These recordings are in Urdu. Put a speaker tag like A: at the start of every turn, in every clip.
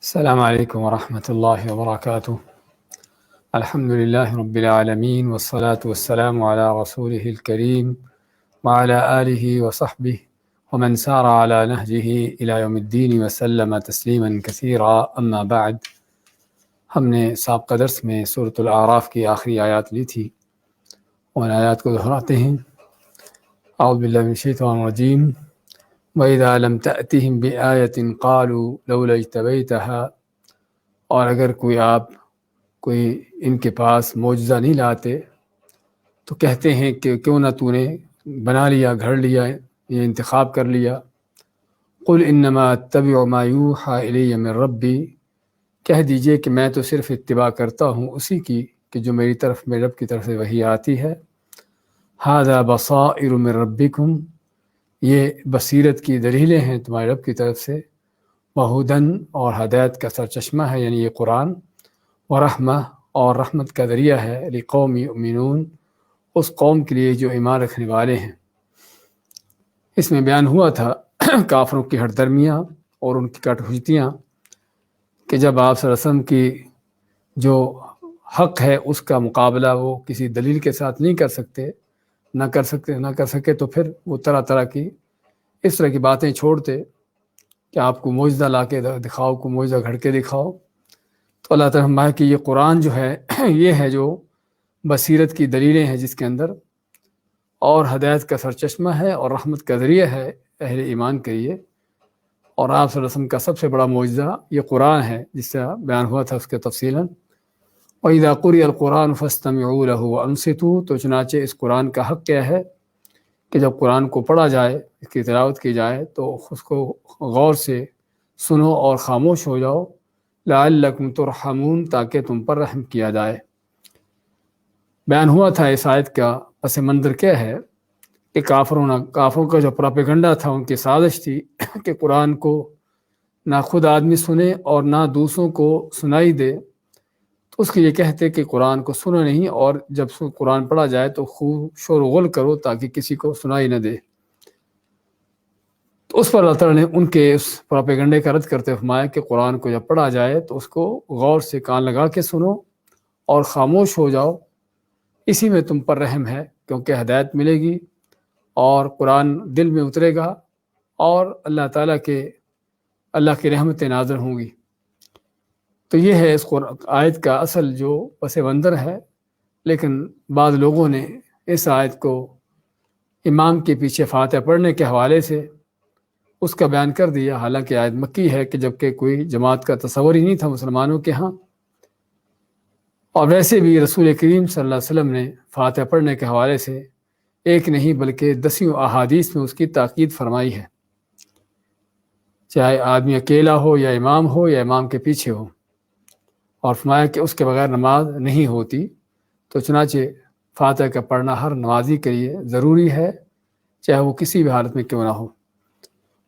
A: السلام علیکم ورحمۃ اللہ وبرکاتہ۔ الحمد للہ رب العالمین والصلاة والسلام علی رسولہ الکریم وعلی آلہ وصحبہ ومن سار علی نہجہ الی یوم الدین وسلم تسلیما کثیرا، اما بعد۔ ہم نے سابقہ درس میں سورۃ الاعراف کی آخری آیات لی تھی، ان آیات کو دہراتے ہیں۔ اعوذ باللہ من الشیطان الرجیم، وَإِذَا لَمْ تَأْتِهِمْ بِآيَةٍ قَالُوا لَوْلَا اجْتَبَيْتَهَا، اور اگر کوئی ان کے پاس معجزہ نہیں لاتے تو کہتے ہیں کہ کیوں نہ تو نے بنا لیا، گھڑ لیا، یہ انتخاب کر لیا۔ قُلْ إِنَّمَا أَتَّبِعُ مَا يُوحَى إِلَيَّ مِن رَبِّي، کہہ دیجئے کہ میں تو صرف اتباع کرتا ہوں اسی کی کہ جو میرے رب کی طرف سے وحی آتی ہے۔ هَذَا بَصَائِرُ مِن رَبِّكُمْ، یہ بصیرت کی دلیلیں ہیں تمہارے رب کی طرف سے۔ وہدن، اور ہدایت کا سرچشمہ ہے، یعنی یہ قرآن۔ ورحمہ، اور رحمت کا ذریعہ ہے۔ لقوم یؤمنون، اس قوم کے لیے جو ایمان رکھنے والے ہیں۔ اس میں بیان ہوا تھا کافروں کی ہٹ درمیاں اور ان کی کٹ حجتیاں، کہ جب آپ صلی اللہ علیہ وسلم کی جو حق ہے اس کا مقابلہ وہ کسی دلیل کے ساتھ نہیں کر سکے تو پھر وہ طرح طرح کی اس طرح کی باتیں چھوڑتے کہ آپ کو معجزہ لا کے دکھاؤ، کو معجزہ گھڑ کے دکھاؤ۔ تو اللہ تعالیٰ فرمایا کہ یہ قرآن جو ہے یہ ہے جو بصیرت کی دلیلیں ہیں جس کے اندر، اور ہدایت کا سرچشمہ ہے اور رحمت کا ذریعہ ہے اہل ایمان کے لیے۔ اور آپ صلی اللہ علیہ وسلم کا سب سے بڑا معجزہ یہ قرآن ہے، جس سے بیان ہوا تھا اس کے تفصیلاً۔ وَإِذَا قُرِئَ الْقُرْآنُ فَاسْتَمِعُوا لَهُ وَأَنصِتُوا، تو چنانچہ اس قرآن کا حق کیا ہے کہ جب قرآن کو پڑھا جائے، اس کی تلاوت کی جائے تو اس کو غور سے سنو اور خاموش ہو جاؤ۔ لَعَلَّكُمْ تُرْحَمُونَ، تاکہ تم پر رحم کیا جائے۔ بیان ہوا تھا اس آیت کا پس منظر کیا ہے کہ کافروں کا جو پراپیگنڈا تھا، ان کی سازش تھی کہ قرآن کو نہ خود آدمی سنے اور نہ دوسروں کو سنائی دے، تو اس کے یہ کہتے کہ قرآن کو سنو نہیں، اور جب قرآن پڑھا جائے تو خوب شور و غل کرو تاکہ کسی کو سنائی نہ دے۔ تو اس پر اللہ تعالیٰ نے ان کے اس پراپیگنڈے کا رد کرتے فرمایا کہ قرآن کو جب پڑھا جائے تو اس کو غور سے کان لگا کے سنو اور خاموش ہو جاؤ، اسی میں تم پر رحم ہے، کیونکہ ہدایت ملے گی اور قرآن دل میں اترے گا اور اللہ کی رحمتیں نازل ہوں گی۔ تو یہ ہے اس آیت کا اصل جو پس منظر ہے، لیکن بعض لوگوں نے اس آیت کو امام کے پیچھے فاتحہ پڑھنے کے حوالے سے اس کا بیان کر دیا، حالانکہ آیت مکی ہے کہ جبکہ کوئی جماعت کا تصور ہی نہیں تھا مسلمانوں کے ہاں۔ اور ویسے بھی رسول کریم صلی اللہ علیہ وسلم نے فاتحہ پڑھنے کے حوالے سے ایک نہیں بلکہ 10 احادیث میں اس کی تاکید فرمائی ہے، چاہے آدمی اکیلا ہو یا امام کے پیچھے ہو، اور فرمایا کہ اس کے بغیر نماز نہیں ہوتی۔ تو چنانچہ فاتحہ کا پڑھنا ہر نمازی کے لیے ضروری ہے، چاہے وہ کسی بھی حالت میں کیوں نہ ہو۔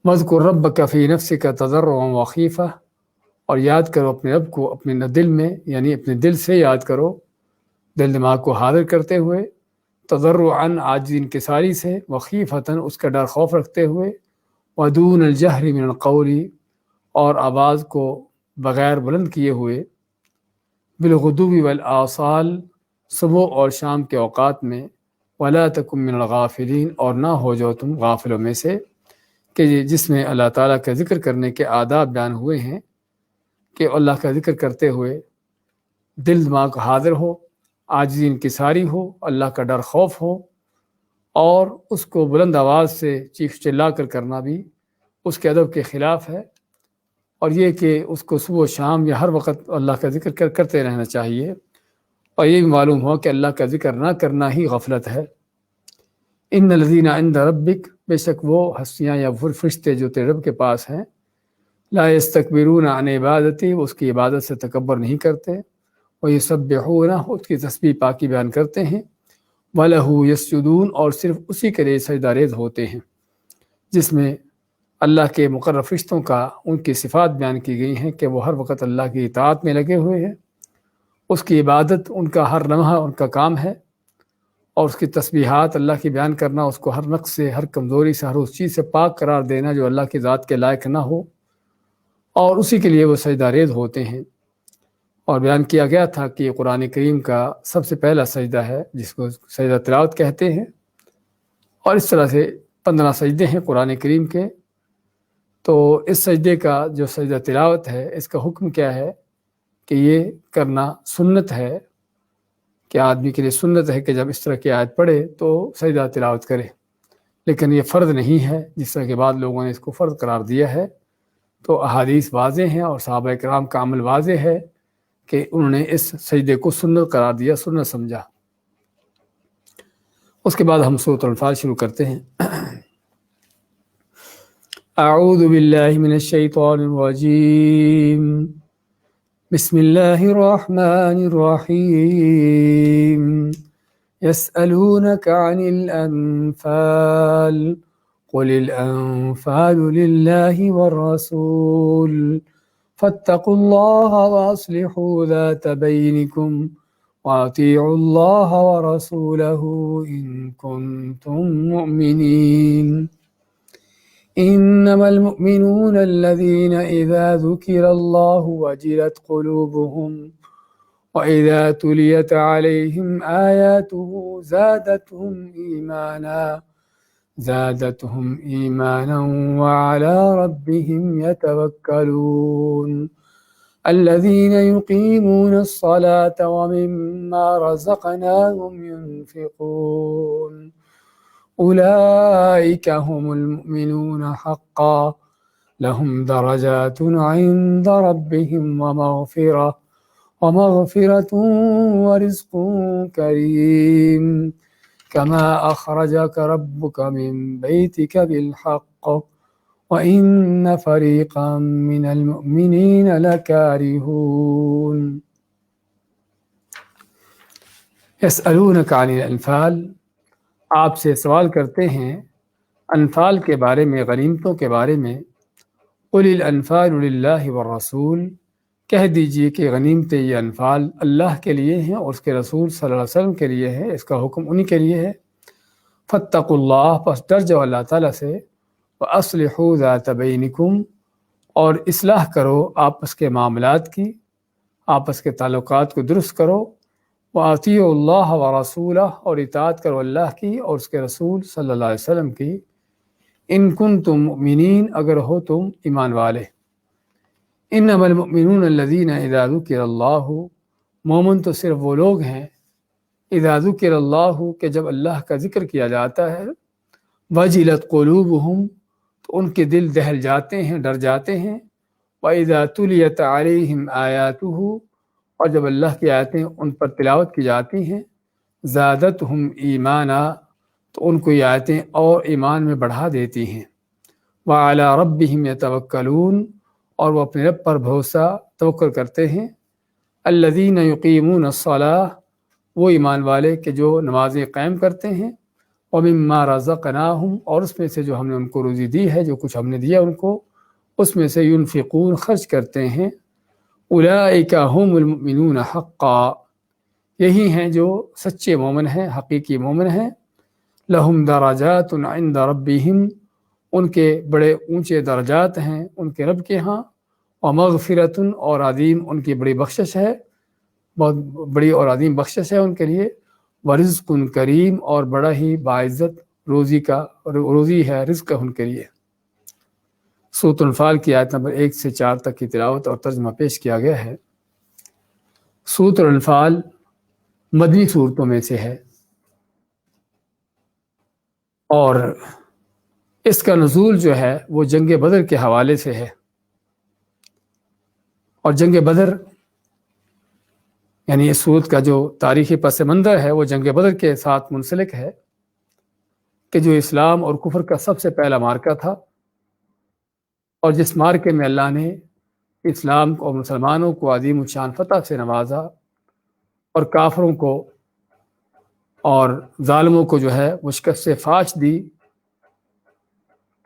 A: وَاذْكُر رَبَّكَ فِي نَفْسِكَ تَضَرُّعًا وَخِيفَةً، اور یاد کرو اپنے رب کو اپنے دل میں، یعنی اپنے دل سے یاد کرو، دل دماغ کو حاضر کرتے ہوئے، تضرعاً عاجزی انکساری سے، وخیفتاً اس کا ڈر خوف رکھتے ہوئے، ودون الجہر من القول، اور آواز کو بغیر بلند کیے ہوئے، بالغدو والآصال، صبح اور شام کے اوقات میں، ولا تکن من الغافلین، اور نہ ہو جاؤ تم غافلوں میں سے، کہ جس میں اللہ تعالیٰ کا ذکر کرنے کے آداب بیان ہوئے ہیں کہ اللہ کا ذکر کرتے ہوئے دل دماغ حاضر ہو، عاجزی انکساری ہو، اللہ کا ڈر خوف ہو، اور اس کو بلند آواز سے چیخ چلا کر کرنا بھی اس کے ادب کے خلاف ہے، اور یہ کہ اس کو صبح و شام یا ہر وقت اللہ کا ذکر کرتے رہنا چاہیے، اور یہ بھی معلوم ہو کہ اللہ کا ذکر نہ کرنا ہی غفلت ہے۔ ان الذین عند ربک، بے شک وہ ہستیاں یا فرشتے جو تیرے رب کے پاس ہیں، لا یستکبرون عن عبادتی، وہ اس کی عبادت سے تکبر نہیں کرتے، ویسبحونہ، اس کی تسبیح پاکی بیان کرتے ہیں، وَلَهُ یسجدون، اور صرف اسی کے لیے سجدہ ریز ہوتے ہیں، جس میں اللہ کے مقرر فرشتوں کا ان کی صفات بیان کی گئی ہیں کہ وہ ہر وقت اللہ کی اطاعت میں لگے ہوئے ہیں، اس کی عبادت ان کا ہر لمحہ ان کا کام ہے، اور اس کی تسبیحات اللہ کی بیان کرنا، اس کو ہر نقص سے، ہر کمزوری سے، ہر اس چیز سے پاک قرار دینا جو اللہ کی ذات کے لائق نہ ہو، اور اسی کے لیے وہ سجدہ ریز ہوتے ہیں۔ اور بیان کیا گیا تھا کہ قرآن کریم کا سب سے پہلا سجدہ ہے جس کو سجدہ تلاوت کہتے ہیں، اور اس طرح سے 15 سجدے ہیں قرآن کریم کے۔ تو اس سجدے کا جو سجدہ تلاوت ہے، اس کا حکم کیا ہے کہ یہ کرنا سنت ہے، کہ آدمی کے لیے سنت ہے کہ جب اس طرح کی آیت پڑھے تو سجدہ تلاوت کرے، لیکن یہ فرض نہیں ہے جس طرح کے بعد لوگوں نے اس کو فرض قرار دیا ہے۔ تو احادیث واضح ہیں اور صحابہ کرام کا عمل واضح ہے کہ انہوں نے اس سجدے کو سنت قرار دیا، سنت سمجھا۔ اس کے بعد ہم سورۃ الانفال شروع کرتے ہیں۔ اعوذ باللہ من الشیطان الرجیم، بسم اللہ الرحمن الرحیم، يسألونك عن الأنفال قل الأنفال لله والرسول فاتقوا الله وأصلحوا ذات بينكم وأطيعوا الله ورسوله إن كنتم مؤمنين إنما المؤمنون الذين إذا ذكر الله وجلت قلوبهم وإذا تليت عليهم آياته زادتهم إيمانا وعلى ربهم يتوكلون الذين يقيمون الصلاة ومما رزقناهم ينفقون أولئك هم المؤمنون حقا لهم درجات عند ربهم ومغفرة ورزق كريم كما أخرجك ربك من بيتك بالحق وإن فريقا من المؤمنين لكارهون يسألونك عن الأنفال، آپ سے سوال کرتے ہیں انفال کے بارے میں، غنیمتوں کے بارے میں۔ قل الانفال للہ والرسول، کہہ دیجئے کہ غنیمتیں یہ انفال اللہ کے لیے ہیں اور اس کے رسول صلی اللہ علیہ وسلم کے لیے ہے، اس کا حکم انہی کے لیے ہے۔ فاتقوا اللہ، پس ڈر جاؤ اللہ تعالیٰ سے، واصلحوا ذات بینکم، اور اصلاح کرو آپس کے معاملات کی، آپس کے تعلقات کو درست کرو۔ وَأَطِيعُوا اللَّهَ وَرَسُولَهُ، اور اطاعت کرو اللہ کی اور اس کے رسول صلی اللہ علیہ وسلم کی۔ ان کنتم مؤمنین، اگر ہو تم ایمان والے۔ انما المؤمنون الذین اذا ذکر اللہ، مومن تو صرف وہ لوگ ہیں اذا ذکر اللہ، کہ جب اللہ کا ذکر کیا جاتا ہے، وجلت قلوبہم، تو ان کے دل دہل جاتے ہیں، ڈر جاتے ہیں۔ وَإِذَا تُلِيَتْ عَلَيْهِمْ آيَاتُهُ، اور جب اللہ کی آیتیں ان پر تلاوت کی جاتی ہیں، زادتہم ایمانا، تو ان کو یہ آیتیں اور ایمان میں بڑھا دیتی ہیں۔ وعلی ربہم یتوکلون، اور وہ اپنے رب پر بھروسہ توکل کرتے ہیں۔ الذین یقیمون الصلاۃ، وہ ایمان والے کہ جو نمازیں قائم کرتے ہیں۔ ومما رزقناہم، اور اس میں سے جو ہم نے ان کو روزی دی ہے، جو کچھ ہم نے دیا ان کو، اس میں سے ینفقون، خرچ کرتے ہیں۔ اولئک هم المؤمنون حقا، یہی ہیں جو سچے مومن ہیں، حقیقی مومن ہیں۔ لہم درجات عند ربہم، ان کے بڑے اونچے درجات ہیں ان کے رب کے ہاں۔ ومغفرۃ، اور عظیم ان کی بڑی بخشش ہے، بہت بڑی اور عظیم بخشش ہے ان کے لیے۔ ورزق کریم، اور بڑا ہی باعزت روزی ہے، رزق ہے ان کے لیے۔ سورۃ الانفال کی آیت نمبر 1 سے 4 تک کی تلاوت اور ترجمہ پیش کیا گیا ہے۔ سورۃ الانفال مدنی صورتوں میں سے ہے، اور اس کا نزول جو ہے وہ جنگ بدر کے حوالے سے ہے، اور جنگ بدر یعنی اس صورت کا جو تاریخی پس منظر ہے وہ جنگ بدر کے ساتھ منسلک ہے، کہ جو اسلام اور کفر کا سب سے پہلا معرکہ تھا، اور جس معرکے میں اللہ نے اسلام اور مسلمانوں کو عظیم الشان فتح سے نوازا، اور کافروں کو اور ظالموں کو جو ہے وہ شکست فاش دی۔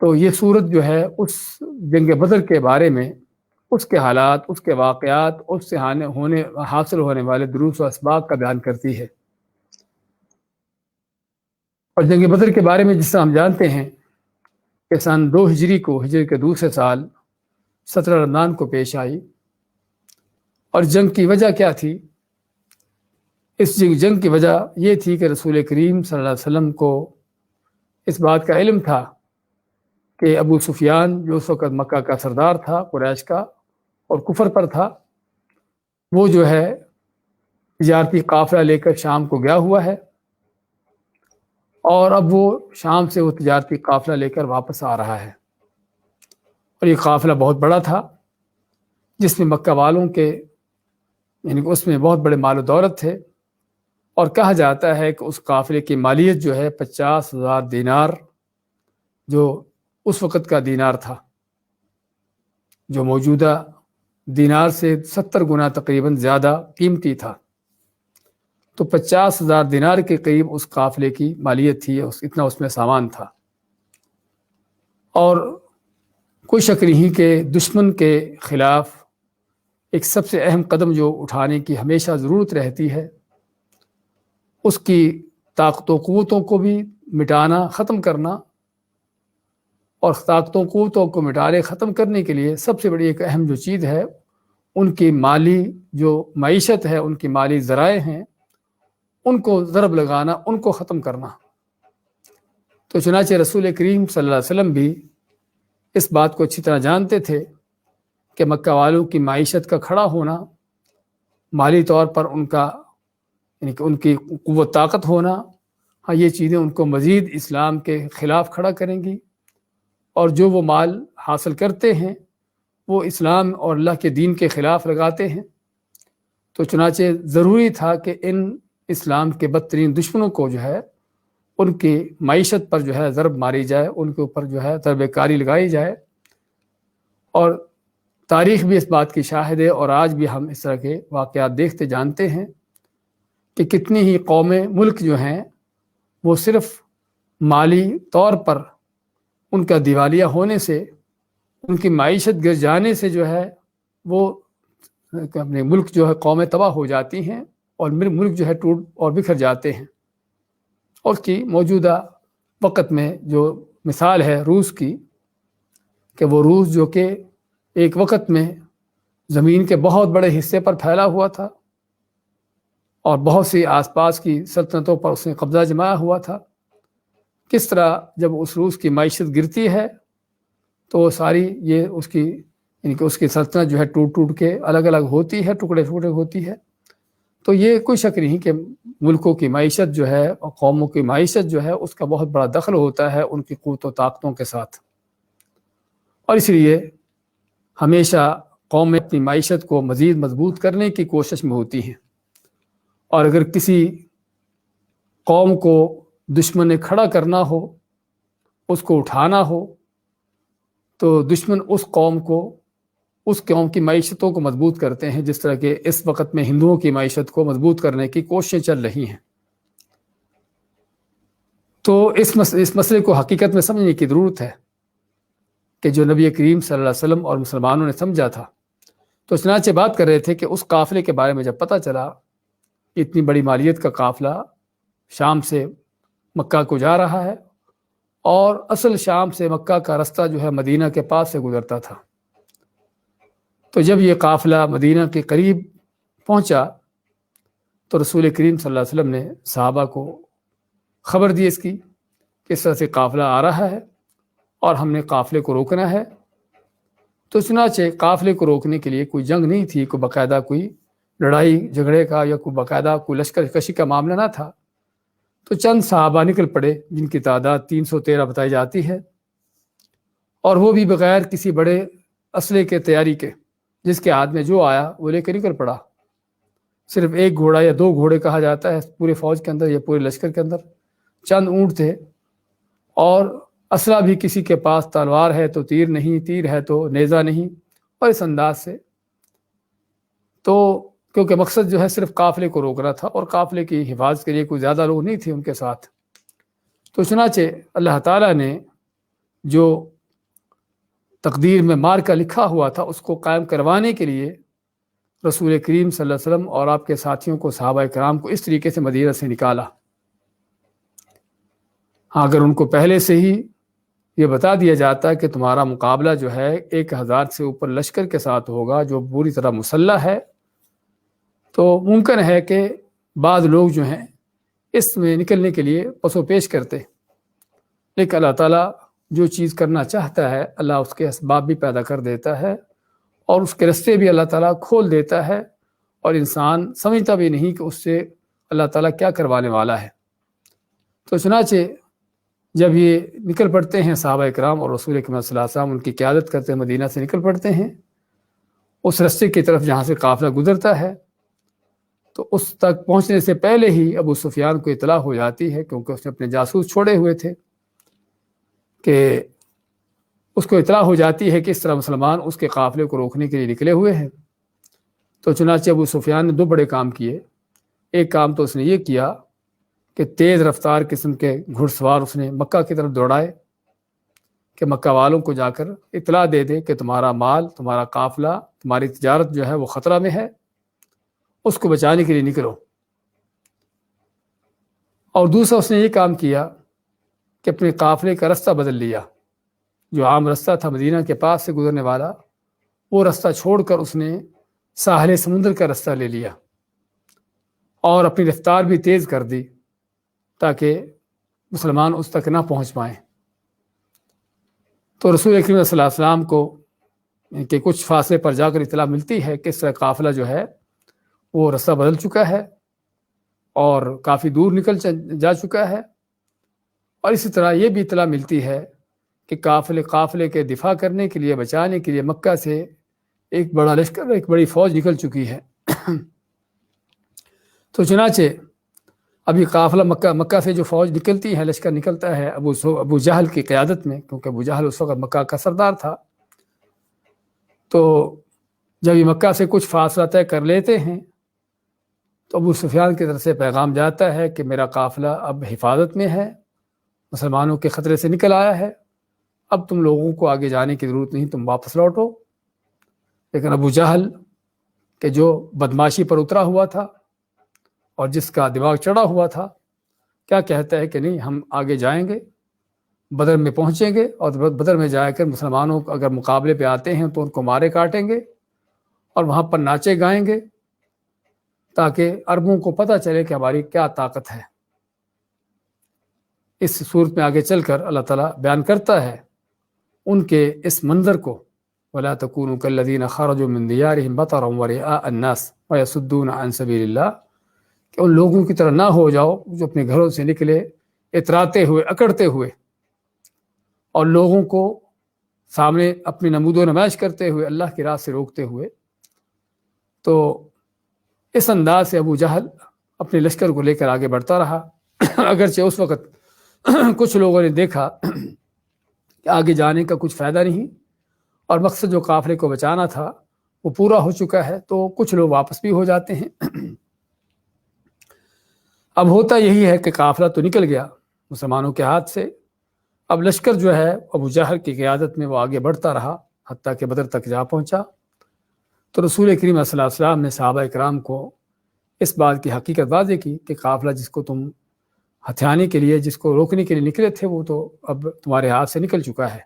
A: تو یہ صورت جو ہے اس جنگ بدر کے بارے میں، اس کے حالات، اس کے واقعات، اس سے حاصل ہونے والے دروس و اسباق کا بیان کرتی ہے۔ اور جنگ بدر کے بارے میں جس طرح ہم جانتے ہیں کہ سن 2 ہجری کو، ہجری کے دوسرے سال 17 رمضان کو پیش آئی، اور جنگ کی وجہ کیا تھی؟ اس جنگ کی وجہ یہ تھی کہ رسول کریم صلی اللہ علیہ وسلم کو اس بات کا علم تھا کہ ابو سفیان جو اس وقت مکہ کا سردار تھا قریش کا اور کفر پر تھا، وہ جو ہے تجارتی قافلہ لے کر شام کو گیا ہوا ہے، اور اب وہ شام سے وہ تجارتی قافلہ لے کر واپس آ رہا ہے، اور یہ قافلہ بہت بڑا تھا جس میں مکہ والوں کے یعنی کہ اس میں بہت بڑے مال و دولت تھے، اور کہا جاتا ہے کہ اس قافلے کی مالیت جو ہے 50,000 دینار، جو اس وقت کا دینار تھا، جو موجودہ دینار سے 70 گنا تقریباً زیادہ قیمتی تھا، تو 50,000 دینار کے قریب اس قافلے کی مالیت تھی، اتنا اس میں سامان تھا۔ اور کوئی شک نہیں کہ دشمن کے خلاف ایک سب سے اہم قدم جو اٹھانے کی ہمیشہ ضرورت رہتی ہے، اس کی طاقت و قوتوں کو بھی مٹانا، ختم کرنا، اور طاقت و قوتوں کو مٹانے ختم کرنے کے لیے سب سے بڑی ایک اہم جو چیز ہے، ان کی مالی جو معیشت ہے، ان کی مالی ذرائع ہیں، ان کو ضرب لگانا، ان کو ختم کرنا۔ تو چنانچہ رسول کریم صلی اللہ علیہ وسلم بھی اس بات کو اچھی طرح جانتے تھے کہ مکہ والوں کی معیشت کا کھڑا ہونا، مالی طور پر ان کا یعنی کہ ان کی قوت طاقت ہونا، ہاں یہ چیزیں ان کو مزید اسلام کے خلاف کھڑا کریں گی، اور جو وہ مال حاصل کرتے ہیں وہ اسلام اور اللہ کے دین کے خلاف لگاتے ہیں۔ تو چنانچہ ضروری تھا کہ ان اسلام کے بدترین دشمنوں کو جو ہے ان کی معیشت پر جو ہے ضرب ماری جائے، ان کے اوپر جو ہے ضرب کاری لگائی جائے۔ اور تاریخ بھی اس بات کی شاہد ہے، اور آج بھی ہم اس طرح کے واقعات دیکھتے جانتے ہیں کہ کتنی ہی قومیں، ملک جو ہیں وہ صرف مالی طور پر ان کا دیوالیہ ہونے سے، ان کی معیشت گر جانے سے جو ہے وہ اپنے ملک جو ہے قومیں تباہ ہو جاتی ہیں، اور ملک جو ہے ٹوٹ اور بکھر جاتے ہیں۔ اور اس کی موجودہ وقت میں جو مثال ہے روس کی، کہ وہ روس جو کہ ایک وقت میں زمین کے بہت بڑے حصے پر پھیلا ہوا تھا، اور بہت سی آس پاس کی سلطنتوں پر اس نے قبضہ جمایا ہوا تھا، کس طرح جب اس روس کی معیشت گرتی ہے تو وہ ساری یہ اس کی یعنی کہ اس کی سلطنت جو ہے ٹوٹ ٹوٹ کے الگ الگ ہوتی ہے، ٹکڑے ٹکڑے ہوتی ہے۔ تو یہ کوئی شک نہیں کہ ملکوں کی معیشت جو ہے اور قوموں کی معیشت جو ہے اس کا بہت بڑا دخل ہوتا ہے ان کی قوت و طاقتوں کے ساتھ، اور اس لیے ہمیشہ قومیں اپنی معیشت کو مزید مضبوط کرنے کی کوشش میں ہوتی ہیں، اور اگر کسی قوم کو دشمن نے کھڑا کرنا ہو، اس کو اٹھانا ہو، تو دشمن اس قوم کی معیشتوں کو مضبوط کرتے ہیں، جس طرح کہ اس وقت میں ہندوؤں کی معیشت کو مضبوط کرنے کی کوششیں چل رہی ہیں۔ تو اس مسئلے کو حقیقت میں سمجھنے کی ضرورت ہے کہ جو نبی کریم صلی اللہ علیہ وسلم اور مسلمانوں نے سمجھا تھا۔ تو چنانچہ بات کر رہے تھے کہ اس قافلے کے بارے میں جب پتہ چلا، اتنی بڑی مالیت کا قافلہ شام سے مکہ کو جا رہا ہے، اور اصل شام سے مکہ کا رستہ جو ہے مدینہ کے پاس سے گزرتا تھا، تو جب یہ قافلہ مدینہ کے قریب پہنچا تو رسول کریم صلی اللہ علیہ وسلم نے صحابہ کو خبر دی اس کی کہ اس طرح سے قافلہ آ رہا ہے اور ہم نے قافلے کو روکنا ہے۔ تو چنانچہ قافلے کو روکنے کے لیے کوئی جنگ نہیں تھی، کوئی باقاعدہ کوئی لڑائی جھگڑے کا یا کوئی باقاعدہ کوئی لشکر کشی کا معاملہ نہ تھا۔ تو چند صحابہ نکل پڑے جن کی تعداد 313 بتائی جاتی ہے، اور وہ بھی بغیر کسی بڑے اسلحے کے تیاری کے، جس کے ہاتھ میں جو آیا وہ لے کے نکل پڑا۔ صرف ایک گھوڑا یا 2 گھوڑے کہا جاتا ہے پورے فوج کے اندر یا پورے لشکر کے اندر، چند اونٹ تھے، اور اسلحہ بھی کسی کے پاس تلوار ہے تو تیر نہیں، تیر ہے تو نیزہ نہیں، اور اس انداز سے۔ تو کیونکہ مقصد جو ہے صرف قافلے کو روکنا تھا، اور قافلے کی حفاظت کے لیے کوئی زیادہ لوگ نہیں تھے ان کے ساتھ۔ تو چنانچہ اللہ تعالیٰ نے جو تقدیر میں مار کا لکھا ہوا تھا اس کو قائم کروانے کے لیے رسول کریم صلی اللہ علیہ وسلم اور آپ کے ساتھیوں کو، صحابہ کرام کو، اس طریقے سے مدینہ سے نکالا۔ اگر ان کو پہلے سے ہی یہ بتا دیا جاتا ہے کہ تمہارا مقابلہ جو ہے 1000 سے اوپر لشکر کے ساتھ ہوگا جو پوری طرح مسلح ہے، تو ممکن ہے کہ بعض لوگ جو ہیں اس میں نکلنے کے لیے پس و پیش کرتے، لیکن اللہ تعالیٰ جو چیز کرنا چاہتا ہے اللہ اس کے اسباب بھی پیدا کر دیتا ہے اور اس کے رستے بھی اللہ تعالیٰ کھول دیتا ہے، اور انسان سمجھتا بھی نہیں کہ اس سے اللہ تعالیٰ کیا کروانے والا ہے۔ تو چنانچہ جب یہ نکل پڑتے ہیں صحابہ اکرام اور رسول اکرم صلی اللہ علیہ وسلم ان کی قیادت کرتے ہیں، مدینہ سے نکل پڑتے ہیں اس رستے کی طرف جہاں سے قافلہ گزرتا ہے، تو اس تک پہنچنے سے پہلے ہی ابو سفیان کو اطلاع ہو جاتی ہے، کیونکہ اس نے اپنے جاسوس چھوڑے ہوئے تھے، کہ اس کو اطلاع ہو جاتی ہے کہ اس طرح مسلمان اس کے قافلے کو روکنے کے لیے نکلے ہوئے ہیں۔ تو چنانچہ ابو سفیان نے 2 بڑے کام کیے۔ ایک کام تو اس نے یہ کیا کہ تیز رفتار قسم کے گھڑ سوار اس نے مکہ کی طرف دوڑائے کہ مکہ والوں کو جا کر اطلاع دے دے کہ تمہارا مال، تمہارا قافلہ، تمہاری تجارت جو ہے وہ خطرہ میں ہے، اس کو بچانے کے لیے نکلو۔ اور دوسرا اس نے یہ کام کیا کہ اپنے قافلے کا رستہ بدل لیا، جو عام رستہ تھا مدینہ کے پاس سے گزرنے والا، وہ رستہ چھوڑ کر اس نے ساحل سمندر کا رستہ لے لیا اور اپنی رفتار بھی تیز کر دی تاکہ مسلمان اس تک نہ پہنچ پائیں۔ تو رسول اکرم صلی اللہ علیہ وسلم کو کہ کچھ فاصلے پر جا کر اطلاع ملتی ہے کہ اس طرح قافلہ جو ہے وہ رستہ بدل چکا ہے اور کافی دور نکل جا چکا ہے، اور اسی طرح یہ بھی اطلاع ملتی ہے کہ قافلے کے دفاع کرنے کے لیے، بچانے کے لیے مکہ سے ایک بڑا لشکر، ایک بڑی فوج نکل چکی ہے۔ تو چنانچہ ابھی قافلہ مکہ سے جو فوج نکلتی ہے، لشکر نکلتا ہے ابو جہل کی قیادت میں، کیونکہ ابو جہل اس وقت مکہ کا سردار تھا۔ تو جب یہ مکہ سے کچھ فاصلہ طے کر لیتے ہیں تو ابو سفیان کی طرف سے پیغام جاتا ہے کہ میرا قافلہ اب حفاظت میں ہے، مسلمانوں کے خطرے سے نکل آیا ہے، اب تم لوگوں کو آگے جانے کی ضرورت نہیں، تم واپس لوٹو۔ لیکن ابو جہل کہ جو بدماشی پر اترا ہوا تھا اور جس کا دماغ چڑھا ہوا تھا، کیا کہتا ہے کہ نہیں، ہم آگے جائیں گے، بدر میں پہنچیں گے، اور بدر میں جا کر مسلمانوں کو اگر مقابلے پہ آتے ہیں تو ان کو مارے کاٹیں گے اور وہاں پر ناچے گائیں گے تاکہ عربوں کو پتہ چلے کہ ہماری کیا طاقت ہے۔ اس صورت میں آگے چل کر اللہ تعالیٰ بیان کرتا ہے ان کے اس منظر کو، وَلَا تَكُونُوا كَالَّذِينَ خَرَجُوا مِن دِيَارِهِمْ بَطَرًا وَرِئَاءَ النَّاسِ وَيَصُدُّونَ عَن سَبِيلِ اللَّهِ، کہ ان لوگوں کی طرح نہ ہو جاؤ جو اپنے گھروں سے نکلے اتراتے ہوئے، اکڑتے ہوئے، اور لوگوں کو سامنے اپنی نمود و نمائش کرتے ہوئے، اللہ کی راہ سے روکتے ہوئے۔ تو اس انداز سے ابو جہل اپنے لشکر کو لے کر آگے بڑھتا رہا، اگرچہ اس وقت کچھ لوگوں نے دیکھا کہ آگے جانے کا کچھ فائدہ نہیں اور مقصد جو قافلے کو بچانا تھا وہ پورا ہو چکا ہے، تو کچھ لوگ واپس بھی ہو جاتے ہیں۔ اب ہوتا یہی ہے کہ قافلہ تو نکل گیا مسلمانوں کے ہاتھ سے، اب لشکر جو ہے ابو جہل کی قیادت میں وہ آگے بڑھتا رہا حتیٰ کہ بدر تک جا پہنچا۔ تو رسول کریم صلی اللہ علیہ وسلم نے صحابہ اکرام کو اس بات کی حقیقت واضح کی کہ قافلہ جس کو تم ہتھیانے کے لیے، جس کو روکنے کے لیے نکلے تھے، وہ تو اب تمہارے ہاتھ سے نکل چکا ہے،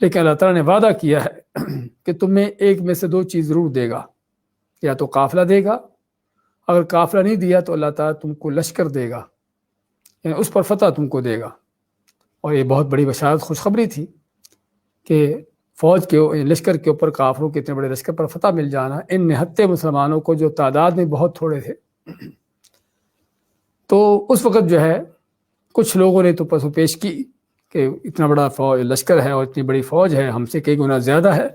A: لیکن اللہ تعالیٰ نے وعدہ کیا ہے کہ تمہیں ایک میں سے 2 چیز ضرور دے گا، یا تو قافلہ دے گا، اگر قافلہ نہیں دیا تو اللہ تعالیٰ تم کو لشکر دے گا، یعنی اس پر فتح تم کو دے گا۔ اور یہ بہت بڑی بشارت، خوشخبری تھی کہ فوج کے لشکر کے اوپر، کافروں کے اتنے بڑے لشکر پر فتح مل جانا، ان نہتے مسلمانوں کو جو تعداد میں بہت تھوڑے تھے۔ تو اس وقت جو ہے کچھ لوگوں نے تو پسو پیش کی کہ اتنا بڑا لشکر ہے اور اتنی بڑی فوج ہے، ہم سے کئی گنا زیادہ ہے،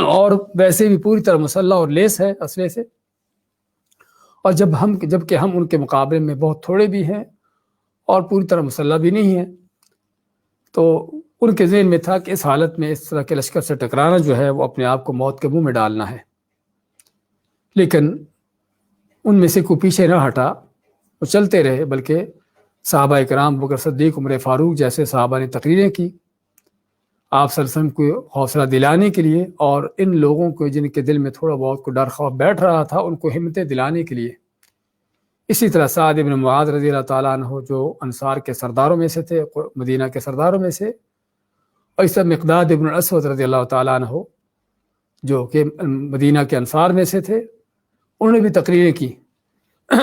A: اور ویسے بھی پوری طرح مسلح اور لیس ہے اسلحے سے، اور جبکہ ہم ان کے مقابلے میں بہت تھوڑے بھی ہیں اور پوری طرح مسلح بھی نہیں ہیں۔ تو ان کے ذہن میں تھا کہ اس حالت میں اس طرح کے لشکر سے ٹکرانا جو ہے وہ اپنے آپ کو موت کے منہ میں ڈالنا ہے، لیکن ان میں سے کوئی پیچھے نہ ہٹا، وہ چلتے رہے، بلکہ صحابہ اکرام بکر صدیق، عمر فاروق جیسے صحابہ نے تقریریں کی آپ صلی اللہ علیہ وسلم کو حوصلہ دلانے کے لیے، اور ان لوگوں کو جن کے دل میں تھوڑا بہت کو ڈر خوف بیٹھ رہا تھا ان کو ہمت دلانے کے لیے اسی طرح سعد بن معاذ رضی اللہ تعالیٰ عنہ جو انصار کے سرداروں میں سے تھے، مدینہ کے سرداروں میں سے، اور اس طرح مقداد بن الاسود رضی اللہ تعالیٰ عنہ جو کہ مدینہ کے انصار میں سے تھے، انہوں نے بھی تقریریں کی،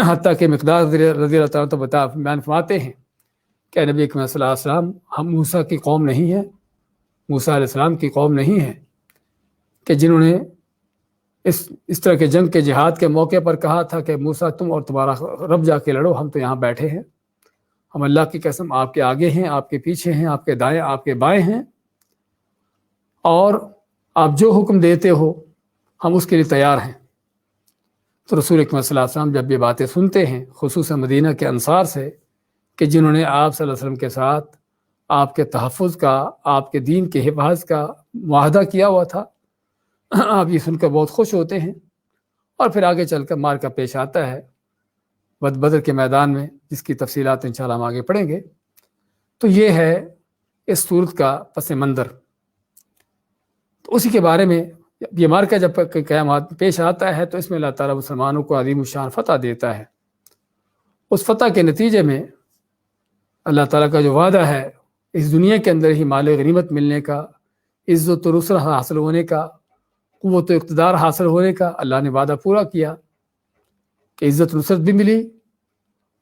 A: حتیٰ کہ مقداد رضی اللہ تعالیٰ تو بیان فرماتے ہیں کہ نبی اکرم صلی اللہ علیہ وسلم ہم موسیٰ کی قوم نہیں ہیں، موسیٰ علیہ السلام کی قوم نہیں ہیں کہ جنہوں نے اس طرح کے جنگ کے جہاد کے موقع پر کہا تھا کہ موسیٰ تم اور تمہارا رب جا کے لڑو، ہم تو یہاں بیٹھے ہیں، ہم اللہ کی قسم آپ کے آگے ہیں، آپ کے پیچھے ہیں، آپ کے دائیں آپ کے بائیں ہیں، اور آپ جو حکم دیتے ہو ہم اس کے لیے تیار ہیں۔ تو رسول اکرم صلی اللہ علیہ وسلم جب یہ باتیں سنتے ہیں خصوصاً مدینہ کے انصار سے کہ جنہوں نے آپ صلی اللہ علیہ وسلم کے ساتھ آپ کے تحفظ کا، آپ کے دین کے حفاظت کا معاہدہ کیا ہوا تھا، آپ یہ سن کر بہت خوش ہوتے ہیں، اور پھر آگے چل کر معرکہ پیش آتا ہے بدر کے میدان میں، جس کی تفصیلات انشاءاللہ ہم آگے پڑھیں گے۔ تو یہ ہے اس صورت کا پس منظر۔ تو اسی کے بارے میں یہ معرکہ جب قیامات پیش آتا ہے تو اس میں اللہ تعالیٰ مسلمانوں کو عظیم الشان فتح دیتا ہے۔ اس فتح کے نتیجے میں اللہ تعالیٰ کا جو وعدہ ہے اس دنیا کے اندر ہی مال غنیمت ملنے کا، عزت و نصرت حاصل ہونے کا، قوت و اقتدار حاصل ہونے کا، اللہ نے وعدہ پورا کیا کہ عزت و نصرت بھی ملی،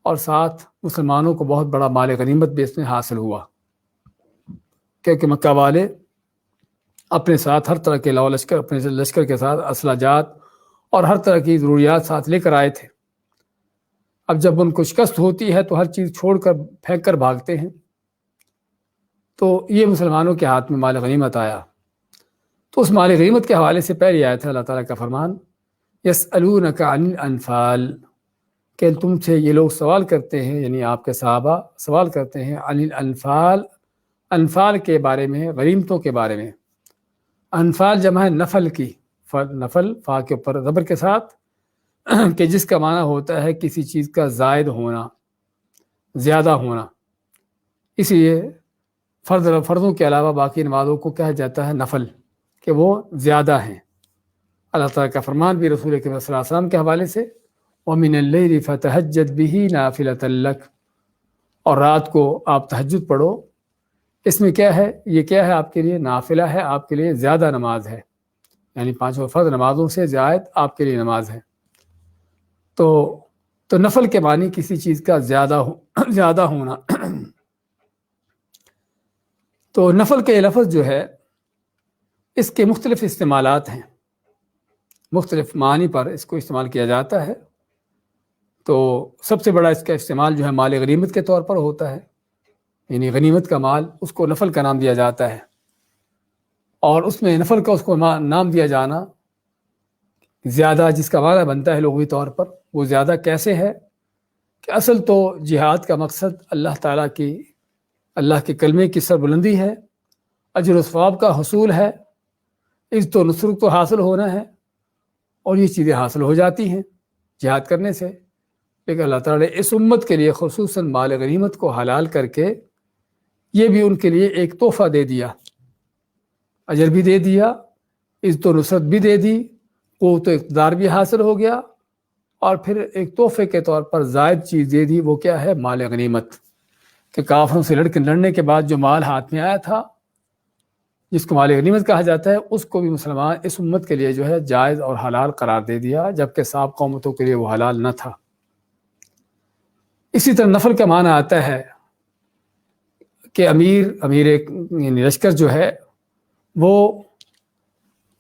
A: اور ساتھ مسلمانوں کو بہت بڑا مال غنیمت بھی اس میں حاصل ہوا، کیونکہ مکہ والے اپنے ساتھ ہر طرح کے لاؤ لشکر، اپنے لشکر کے ساتھ اسلحہ جات اور ہر طرح کی ضروریات ساتھ لے کر آئے تھے۔ اب جب ان کو شکست ہوتی ہے تو ہر چیز چھوڑ کر پھینک کر بھاگتے ہیں، تو یہ مسلمانوں کے ہاتھ میں مال غنیمت آیا۔ تو اس مال غنیمت کے حوالے سے پہلی آیت ہے اللہ تعالیٰ کا فرمان، یسألونک عن الانفال، کہ تم سے یہ لوگ سوال کرتے ہیں، یعنی آپ کے صحابہ سوال کرتے ہیں عن الانفال، انفال کے بارے میں، غنیمتوں کے بارے میں۔ انفال جمع ہے نفل کی، نفل فا کے اوپر زبر کے ساتھ، کہ جس کا معنی ہوتا ہے کسی چیز کا زائد ہونا، زیادہ ہونا۔ اس لیے فرضوں کے علاوہ باقی نمازوں کو کہا جاتا ہے نفل، کہ وہ زیادہ ہیں۔ اللہ تعالیٰ کا فرمان بھی رسول اکرم صلی اللہ علیہ وسلم کے حوالے سے، وَمِنَ اللَّيْلِ فَتَهَجَّدْ بِهِ نَافِلَةً لَكَ، اور رات کو آپ تہجد پڑھو۔ اس میں کیا ہے؟ یہ کیا ہے آپ کے لیے؟ نافلہ ہے، آپ کے لیے زیادہ نماز ہے، یعنی 5 فرض نمازوں سے زائد آپ کے لیے نماز ہے۔ تو نفل کے معنی کسی چیز کا زیادہ ہونا۔ تو نفل کے لفظ جو ہے اس کے مختلف استعمالات ہیں، مختلف معنی پر اس کو استعمال کیا جاتا ہے۔ تو سب سے بڑا اس کا استعمال جو ہے مال غنیمت کے طور پر ہوتا ہے، یعنی غنیمت کا مال، اس کو نفل کا نام دیا جاتا ہے، اور اس میں نفل کا اس کو نام دیا جانا زیادہ، جس کا معنی بنتا ہے لغوی طور پر، وہ زیادہ کیسے ہے کہ اصل تو جہاد کا مقصد اللہ کے کلمے کی سربلندی ہے، اجر و ثواب کا حصول ہے، عزت و نصرت کو حاصل ہونا ہے، اور یہ چیزیں حاصل ہو جاتی ہیں جہاد کرنے سے۔ لیکن اللہ تعالیٰ نے اس امت کے لیے خصوصاً مال غنیمت کو حلال کر کے یہ بھی ان کے لیے ایک تحفہ دے دیا، اجر بھی دے دیا، عزت و نصرت بھی دے دی، قوت و اقتدار بھی حاصل ہو گیا، اور پھر ایک تحفے کے طور پر زائد چیز دے دی، وہ کیا ہے؟ مال غنیمت، کہ کافروں سے لڑنے کے بعد جو مال ہاتھ میں آیا تھا، جس کو مال غنیمت کہا جاتا ہے، اس کو بھی مسلمان اس امت کے لیے جو ہے جائز اور حلال قرار دے دیا، جبکہ سابقہ قوموں کے لیے وہ حلال نہ تھا۔ اسی طرح نفل کا معنی آتا ہے کہ امیر یعنی لشکر جو ہے وہ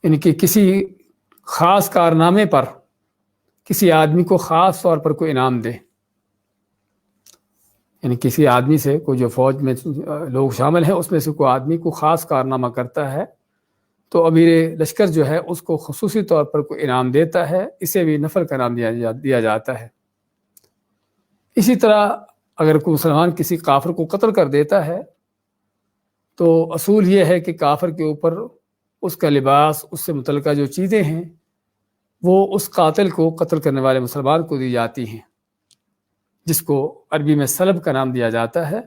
A: یعنی کہ کسی خاص کارنامے پر کسی آدمی کو خاص طور پر کوئی انعام دے، یعنی کسی آدمی سے کوئی جو فوج میں لوگ شامل ہیں اس میں سے کوئی آدمی کو خاص کارنامہ کرتا ہے تو امیر لشکر جو ہے اس کو خصوصی طور پر کوئی انعام دیتا ہے، اسے بھی نفل کا نام دیا جاتا ہے۔ اسی طرح اگر کوئی مسلمان کسی کافر کو قتل کر دیتا ہے تو اصول یہ ہے کہ کافر کے اوپر اس کا لباس، اس سے متعلقہ جو چیزیں ہیں وہ اس قاتل کو، قتل کرنے والے مسلمان کو دی جاتی ہیں، جس کو عربی میں سلب کا نام دیا جاتا ہے،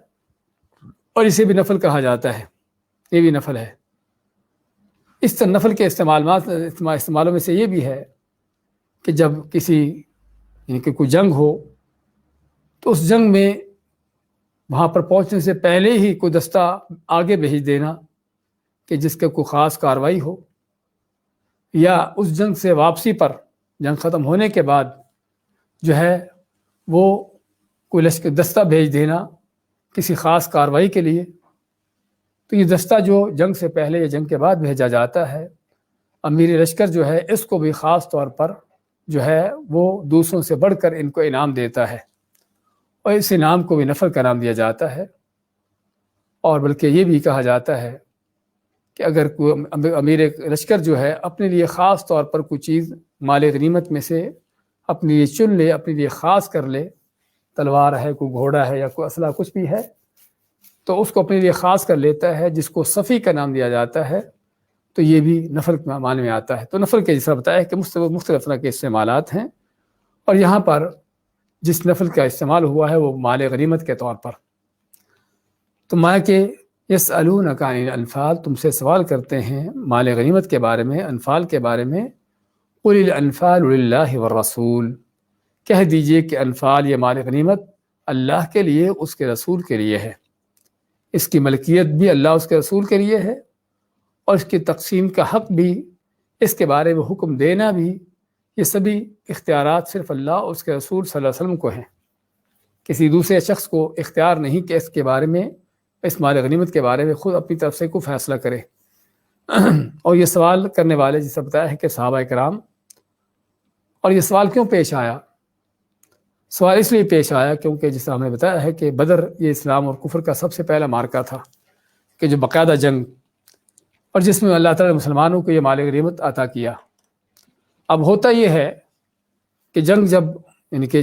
A: اور اسے بھی نفل کہا جاتا ہے، یہ بھی نفل ہے۔ اس طرح نفل کے استعمالوں میں سے یہ بھی ہے کہ جب کسی یعنی کہ کوئی جنگ ہو تو اس جنگ میں وہاں پر پہنچنے سے پہلے ہی کوئی دستہ آگے بھیج دینا کہ جس کا کوئی خاص کارروائی ہو، یا اس جنگ سے واپسی پر جنگ ختم ہونے کے بعد جو ہے وہ کوئی لشکر دستہ بھیج دینا کسی خاص کارروائی کے لیے۔ تو یہ دستہ جو جنگ سے پہلے یا جنگ کے بعد بھیجا جاتا ہے، امیر لشکر جو ہے اس کو بھی خاص طور پر جو ہے وہ دوسروں سے بڑھ کر ان کو انعام دیتا ہے، اور اس انعام کو بھی نفل کا نام دیا جاتا ہے۔ اور بلکہ یہ بھی کہا جاتا ہے کہ اگر کوئی امیر لشکر جو ہے اپنے لیے خاص طور پر کوئی چیز مال غنیمت میں سے اپنے لیے چن لے، اپنے لیے خاص کر لے، تلوار ہے، کوئی گھوڑا ہے، یا کوئی اسلحہ کچھ بھی ہے، تو اس کو اپنے لیے خاص کر لیتا ہے، جس کو صفی کا نام دیا جاتا ہے، تو یہ بھی نفل معنی میں آتا ہے۔ تو نفل کے جیسا بتایا کہ مختلف طرح کے استعمالات ہیں، اور یہاں پر جس نفل کا استعمال ہوا ہے وہ مال غنیمت کے طور پر۔ تو ماں کے یسألونک عن الانفال، تم سے سوال کرتے ہیں مال غنیمت کے بارے میں، انفال کے بارے میں۔ قل الانفال للہ والرسول، کہہ دیجئے کہ انفال یہ مال غنیمت اللہ کے لیے، اس کے رسول کے لیے ہے۔ اس کی ملکیت بھی اللہ اس کے رسول کے لیے ہے، اور اس کی تقسیم کا حق بھی، اس کے بارے میں حکم دینا بھی، یہ سبھی اختیارات صرف اللہ اور اس کے رسول صلی اللہ علیہ وسلم کو ہیں۔ کسی دوسرے شخص کو اختیار نہیں کہ اس کے بارے میں، اس مال غنیمت کے بارے میں خود اپنی طرف سے کوئی فیصلہ کرے۔ اور یہ سوال کرنے والے جسے بتایا ہے کہ صحابہ کرام۔ اور یہ سوال کیوں پیش آیا؟ سوال اس لیے پیش آیا کیونکہ جس طرح ہم نے بتایا ہے کہ بدر یہ اسلام اور کفر کا سب سے پہلا مارکہ تھا، کہ جو باقاعدہ جنگ، اور جس میں اللہ تعالیٰ نے مسلمانوں کو یہ مال غنیمت عطا کیا۔ اب ہوتا یہ ہے کہ جنگ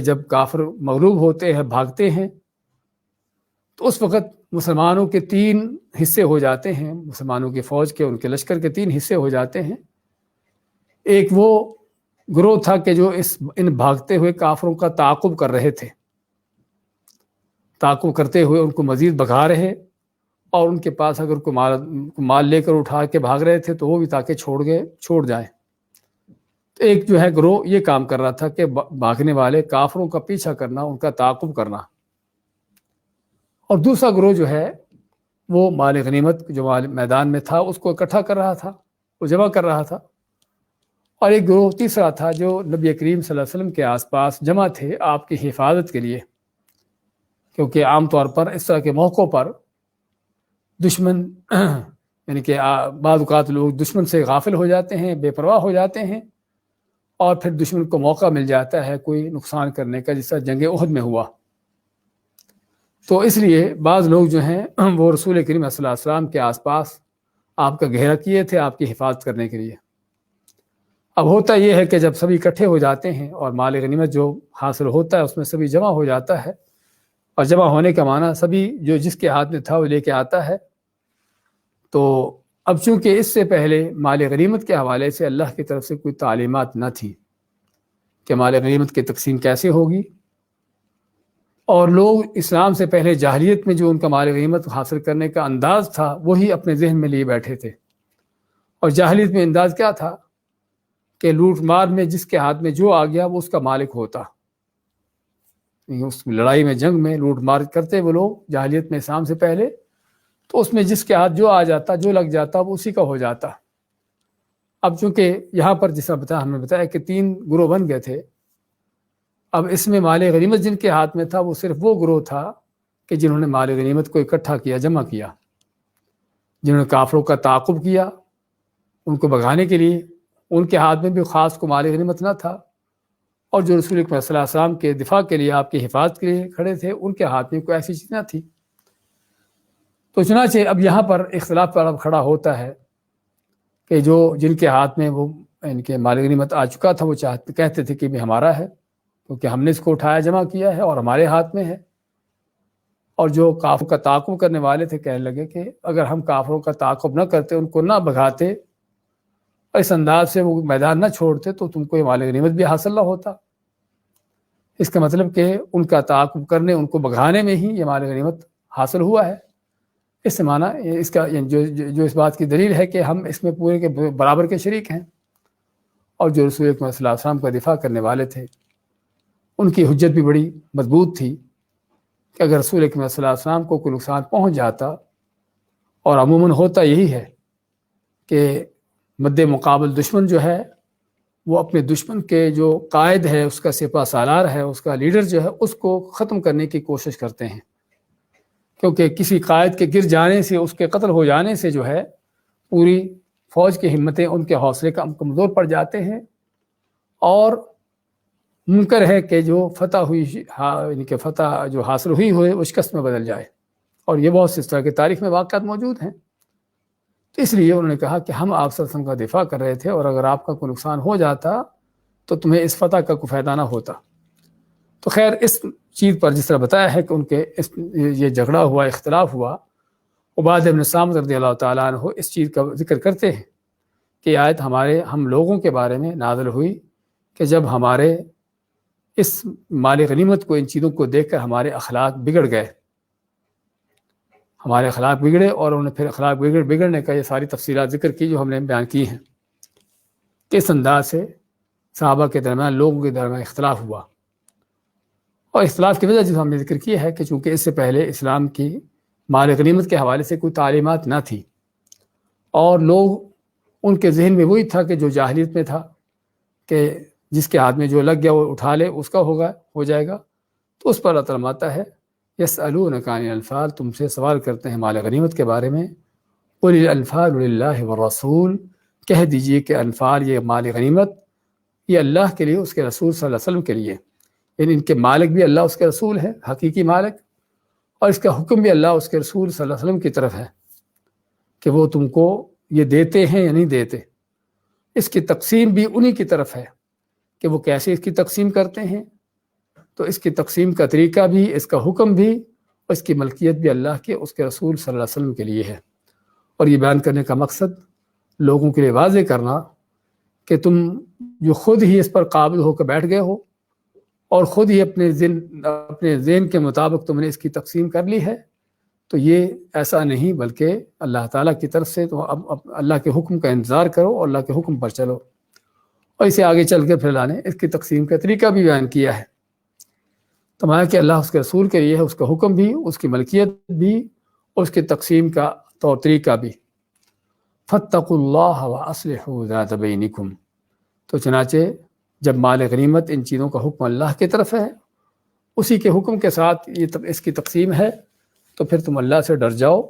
A: جب کافر مغلوب ہوتے ہیں، بھاگتے ہیں، تو اس وقت مسلمانوں کے 3 حصے ہو جاتے ہیں، مسلمانوں کی فوج کے، ان کے لشکر کے 3 حصے ہو جاتے ہیں۔ ایک وہ گروہ تھا کہ جو ان بھاگتے ہوئے کافروں کا تعاقب کر رہے تھے، تعاقب کرتے ہوئے ان کو مزید بھگا رہے، اور ان کے پاس اگر کوئی مال لے کر اٹھا کے بھاگ رہے تھے تو وہ بھی تاکہ چھوڑ جائیں۔ تو ایک جو ہے گروہ یہ کام کر رہا تھا کہ بھاگنے والے کافروں کا پیچھا کرنا، ان کا تعاقب کرنا، اور دوسرا گروہ جو ہے وہ مال غنیمت جو میدان میں تھا اس کو اکٹھا کر رہا تھا، وہ جمع کر رہا تھا۔ اور ایک گروہ تیسرا تھا جو نبی کریم صلی اللہ علیہ وسلم کے آس پاس جمع تھے آپ کی حفاظت کے لیے، کیونکہ عام طور پر اس طرح کے موقعوں پر دشمن یعنی کہ بعض اوقات لوگ دشمن سے غافل ہو جاتے ہیں، بے پرواہ ہو جاتے ہیں، اور پھر دشمن کو موقع مل جاتا ہے کوئی نقصان کرنے کا، جس طرح جنگ احد میں ہوا۔ تو اس لیے بعض لوگ جو ہیں وہ رسول کریم صلی اللہ علیہ وسلم کے آس پاس آپ کا گھیرا کیے تھے آپ کی حفاظت کرنے کے لیے۔ اب ہوتا یہ ہے کہ جب سبھی اکٹھے ہو جاتے ہیں اور مال غنیمت جو حاصل ہوتا ہے اس میں سبھی جمع ہو جاتا ہے، اور جمع ہونے کا معنی سبھی جو جس کے ہاتھ میں تھا وہ لے کے آتا ہے۔ تو اب چونکہ اس سے پہلے مال غنیمت کے حوالے سے اللہ کی طرف سے کوئی تعلیمات نہ تھی کہ مال غنیمت کی تقسیم کیسے ہوگی، اور لوگ اسلام سے پہلے جاہلیت میں جو ان کا مال غنیمت حاصل کرنے کا انداز تھا وہی اپنے ذہن میں لیے بیٹھے تھے۔ اور جاہلیت میں انداز کیا تھا کہ لوٹ مار میں جس کے ہاتھ میں جو آ گیا وہ اس کا مالک ہوتا۔ اس لڑائی میں، جنگ میں لوٹ مار کرتے وہ لوگ جاہلیت میں اسلام سے پہلے، تو اس میں جس کے ہاتھ جو آ جاتا، جو لگ جاتا، وہ اسی کا ہو جاتا۔ اب چونکہ یہاں پر جس طرح ہم نے بتایا کہ 3 گروہ بن گئے تھے، اب اس میں مال غنیمت جن کے ہاتھ میں تھا وہ صرف وہ گروہ تھا کہ جنہوں نے مال غنیمت کو اکٹھا کیا، جمع کیا، جنہوں نے کافروں کا تعاقب کیا ان کو بھگانے کے لیے۔ ان کے ہاتھ میں بھی خاص کو مال غنیمت نہ تھا، اور جو رسول اکرم صلی اللہ علیہ وسلم کے دفاع کے لیے، آپ کی حفاظت کے لیے کھڑے تھے، ان کے ہاتھ میں کوئی ایسی چیز نہ تھی۔ تو چنانچہ اب یہاں پر اختلاف پر اب کھڑا ہوتا ہے کہ جن کے ہاتھ میں وہ ان کے مال غنیمت آ چکا تھا وہ کہتے تھے کہ بھی ہمارا ہے، کیونکہ ہم نے اس کو اٹھایا، جمع کیا ہے، اور ہمارے ہاتھ میں ہے۔ اور جو کافروں کا تعاقب کرنے والے تھے کہنے لگے کہ اگر ہم کافروں کا تعاقب نہ کرتے، ان کو نہ بھگاتے، اور اس انداز سے وہ میدان نہ چھوڑتے، تو تم کو یہ مال غنیمت بھی حاصل نہ ہوتا۔ اس کا مطلب کہ ان کا تعاقب کرنے، ان کو بھگانے میں ہی یہ مال غنیمت حاصل ہوا ہے۔ اس سے معنی اس کا جو اس بات کی دلیل ہے کہ ہم اس میں پورے کے برابر کے شریک ہیں، اور جو رسول اکرم صلی اللہ علیہ وسلم کا دفاع کرنے والے تھے ان کی حجت بھی بڑی مضبوط تھی، کہ اگر رسول اکرم صلی اللہ علیہ وسلم کو کوئی نقصان پہنچ جاتا، اور عموماً ہوتا یہی ہے کہ مد مقابل دشمن جو ہے وہ اپنے دشمن کے جو قائد ہے، اس کا سپہ سالار ہے، اس کا لیڈر جو ہے، اس کو ختم کرنے کی کوشش کرتے ہیں، کیونکہ کسی قائد کے گر جانے سے، اس کے قتل ہو جانے سے جو ہے پوری فوج کی ہمتیں، ان کے حوصلے کمزور پڑ جاتے ہیں، اور ممکن ہے کہ جو فتح ہوئی، یعنی کہ فتح جو حاصل ہوئی ہوئے وہ شکست میں بدل جائے، اور یہ بہت اس طرح کی تاریخ میں واقعات موجود ہیں۔ تو اس لیے انہوں نے کہا کہ ہم آپ صلی اللہ علیہ وسلم کا دفاع کر رہے تھے، اور اگر آپ کا کوئی نقصان ہو جاتا تو تمہیں اس فتح کا کوئی فائدہ نہ ہوتا۔ تو خیر، اس چیز پر جس طرح بتایا ہے کہ ان کے یہ جھگڑا ہوا، اختلاف ہوا، عبادہ بن صامت رضی اللہ تعالیٰ عنہ اس چیز کا ذکر کرتے ہیں کہ یہ آیت ہم لوگوں کے بارے میں نازل ہوئی کہ جب ہمارے اس مال غنیمت کو، ان چیزوں کو دیکھ کر ہمارے اخلاق بگڑ گئے، ہمارے اخلاق بگڑے، اور انہوں نے پھر اخلاق بگڑنے کا یہ ساری تفصیلات ذکر کی جو ہم نے بیان کی ہیں، کس انداز سے صحابہ کے درمیان، لوگوں کے درمیان اختلاف ہوا۔ اور اختلاف کی وجہ جو ہم نے ذکر کی ہے کہ چونکہ اس سے پہلے اسلام کی مال غنیمت کے حوالے سے کوئی تعلیمات نہ تھی، اور لوگ، ان کے ذہن میں وہی تھا کہ جو جاہلیت میں تھا کہ جس کے ہاتھ میں جو لگ گیا وہ اٹھا لے، اس کا ہو جائے گا۔ تو اس پر اللہ تعالیٰ آتا ہے، یسألونک عن الانفال، تم سے سوال کرتے ہیں مال غنیمت کے بارے میں، قل الانفال للہ والرسول، کہہ دیجئے کہ انفال، یہ مال غنیمت، یہ اللہ کے لیے، اس کے رسول صلی اللہ علیہ وسلم کے لیے، یعنی ان کے مالک بھی اللہ، اس کے رسول ہے، حقیقی مالک، اور اس کا حکم بھی اللہ، اس کے رسول صلی اللہ علیہ وسلم کی طرف ہے کہ وہ تم کو یہ دیتے ہیں یا نہیں دیتے۔ اس کی تقسیم بھی انہی کی طرف ہے کہ وہ کیسے اس کی تقسیم کرتے ہیں۔ تو اس کی تقسیم کا طریقہ بھی، اس کا حکم بھی، اور اس کی ملکیت بھی اللہ کے، اس کے رسول صلی اللہ علیہ وسلم کے لیے ہے۔ اور یہ بیان کرنے کا مقصد لوگوں کے لیے واضح کرنا کہ تم جو خود ہی اس پر قابل ہو کے بیٹھ گئے ہو، اور خود ہی اپنے ذہن کے مطابق تم نے اس کی تقسیم کر لی ہے، تو یہ ایسا نہیں، بلکہ اللہ تعالیٰ کی طرف سے تو اب اللہ کے حکم کا انتظار کرو اور اللہ کے حکم پر چلو۔ اور اسے آگے چل کے پھر اللہ نے اس کی تقسیم کا طریقہ بھی بیان کیا ہے، تمہارا کہ اللہ اس کے رسول کے لیے ہے، اس کا حکم بھی، اس کی ملکیت بھی، اور اس کی تقسیم کا طور طریقہ بھی۔ فاتقوا اللہ واصلحوا ذات بینکم، تو چنانچہ جب مال غنیمت، ان چیزوں کا حکم اللہ کی طرف ہے، اسی کے حکم کے ساتھ اس کی تقسیم ہے، تو پھر تم اللہ سے ڈر جاؤ،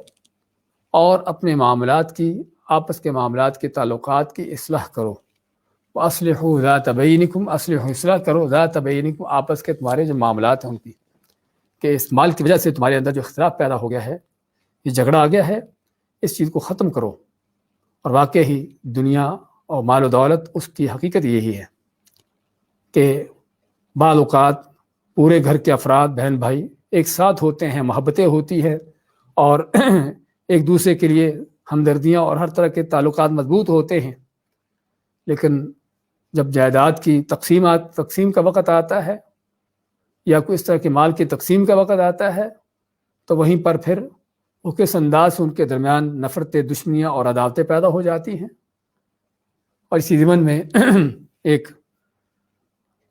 A: اور اپنے معاملات کی، آپس کے معاملات کے تعلقات کی اصلاح کرو۔ وَأَصْلِحُوا ذَاتَ بَيْنِكُمْ، اصلحوا، اصلاح کرو، ذات بینکم، آپس کے تمہارے جو معاملات ہیں ان کی، کہ اس مال کی وجہ سے تمہارے اندر جو اختلاف پیدا ہو گیا ہے، یہ جھگڑا آ گیا ہے، اس چیز کو ختم کرو۔ اور واقعی دنیا اور مال و دولت، اس کی حقیقت یہی ہے کہ بعض اوقات پورے گھر کے افراد، بہن بھائی ایک ساتھ ہوتے ہیں، محبتیں ہوتی ہیں، اور ایک دوسرے کے لیے ہمدردیاں اور ہر طرح کے تعلقات مضبوط ہوتے ہیں، لیکن جب جائیداد کی تقسیم کا وقت آتا ہے، یا کوئی اس طرح کے مال کی تقسیم کا وقت آتا ہے، تو وہیں پر پھر وہ کس انداز سے ان کے درمیان نفرتیں، دشمنیاں اور عداوتیں پیدا ہو جاتی ہیں۔ اور اسی ضمن میں ایک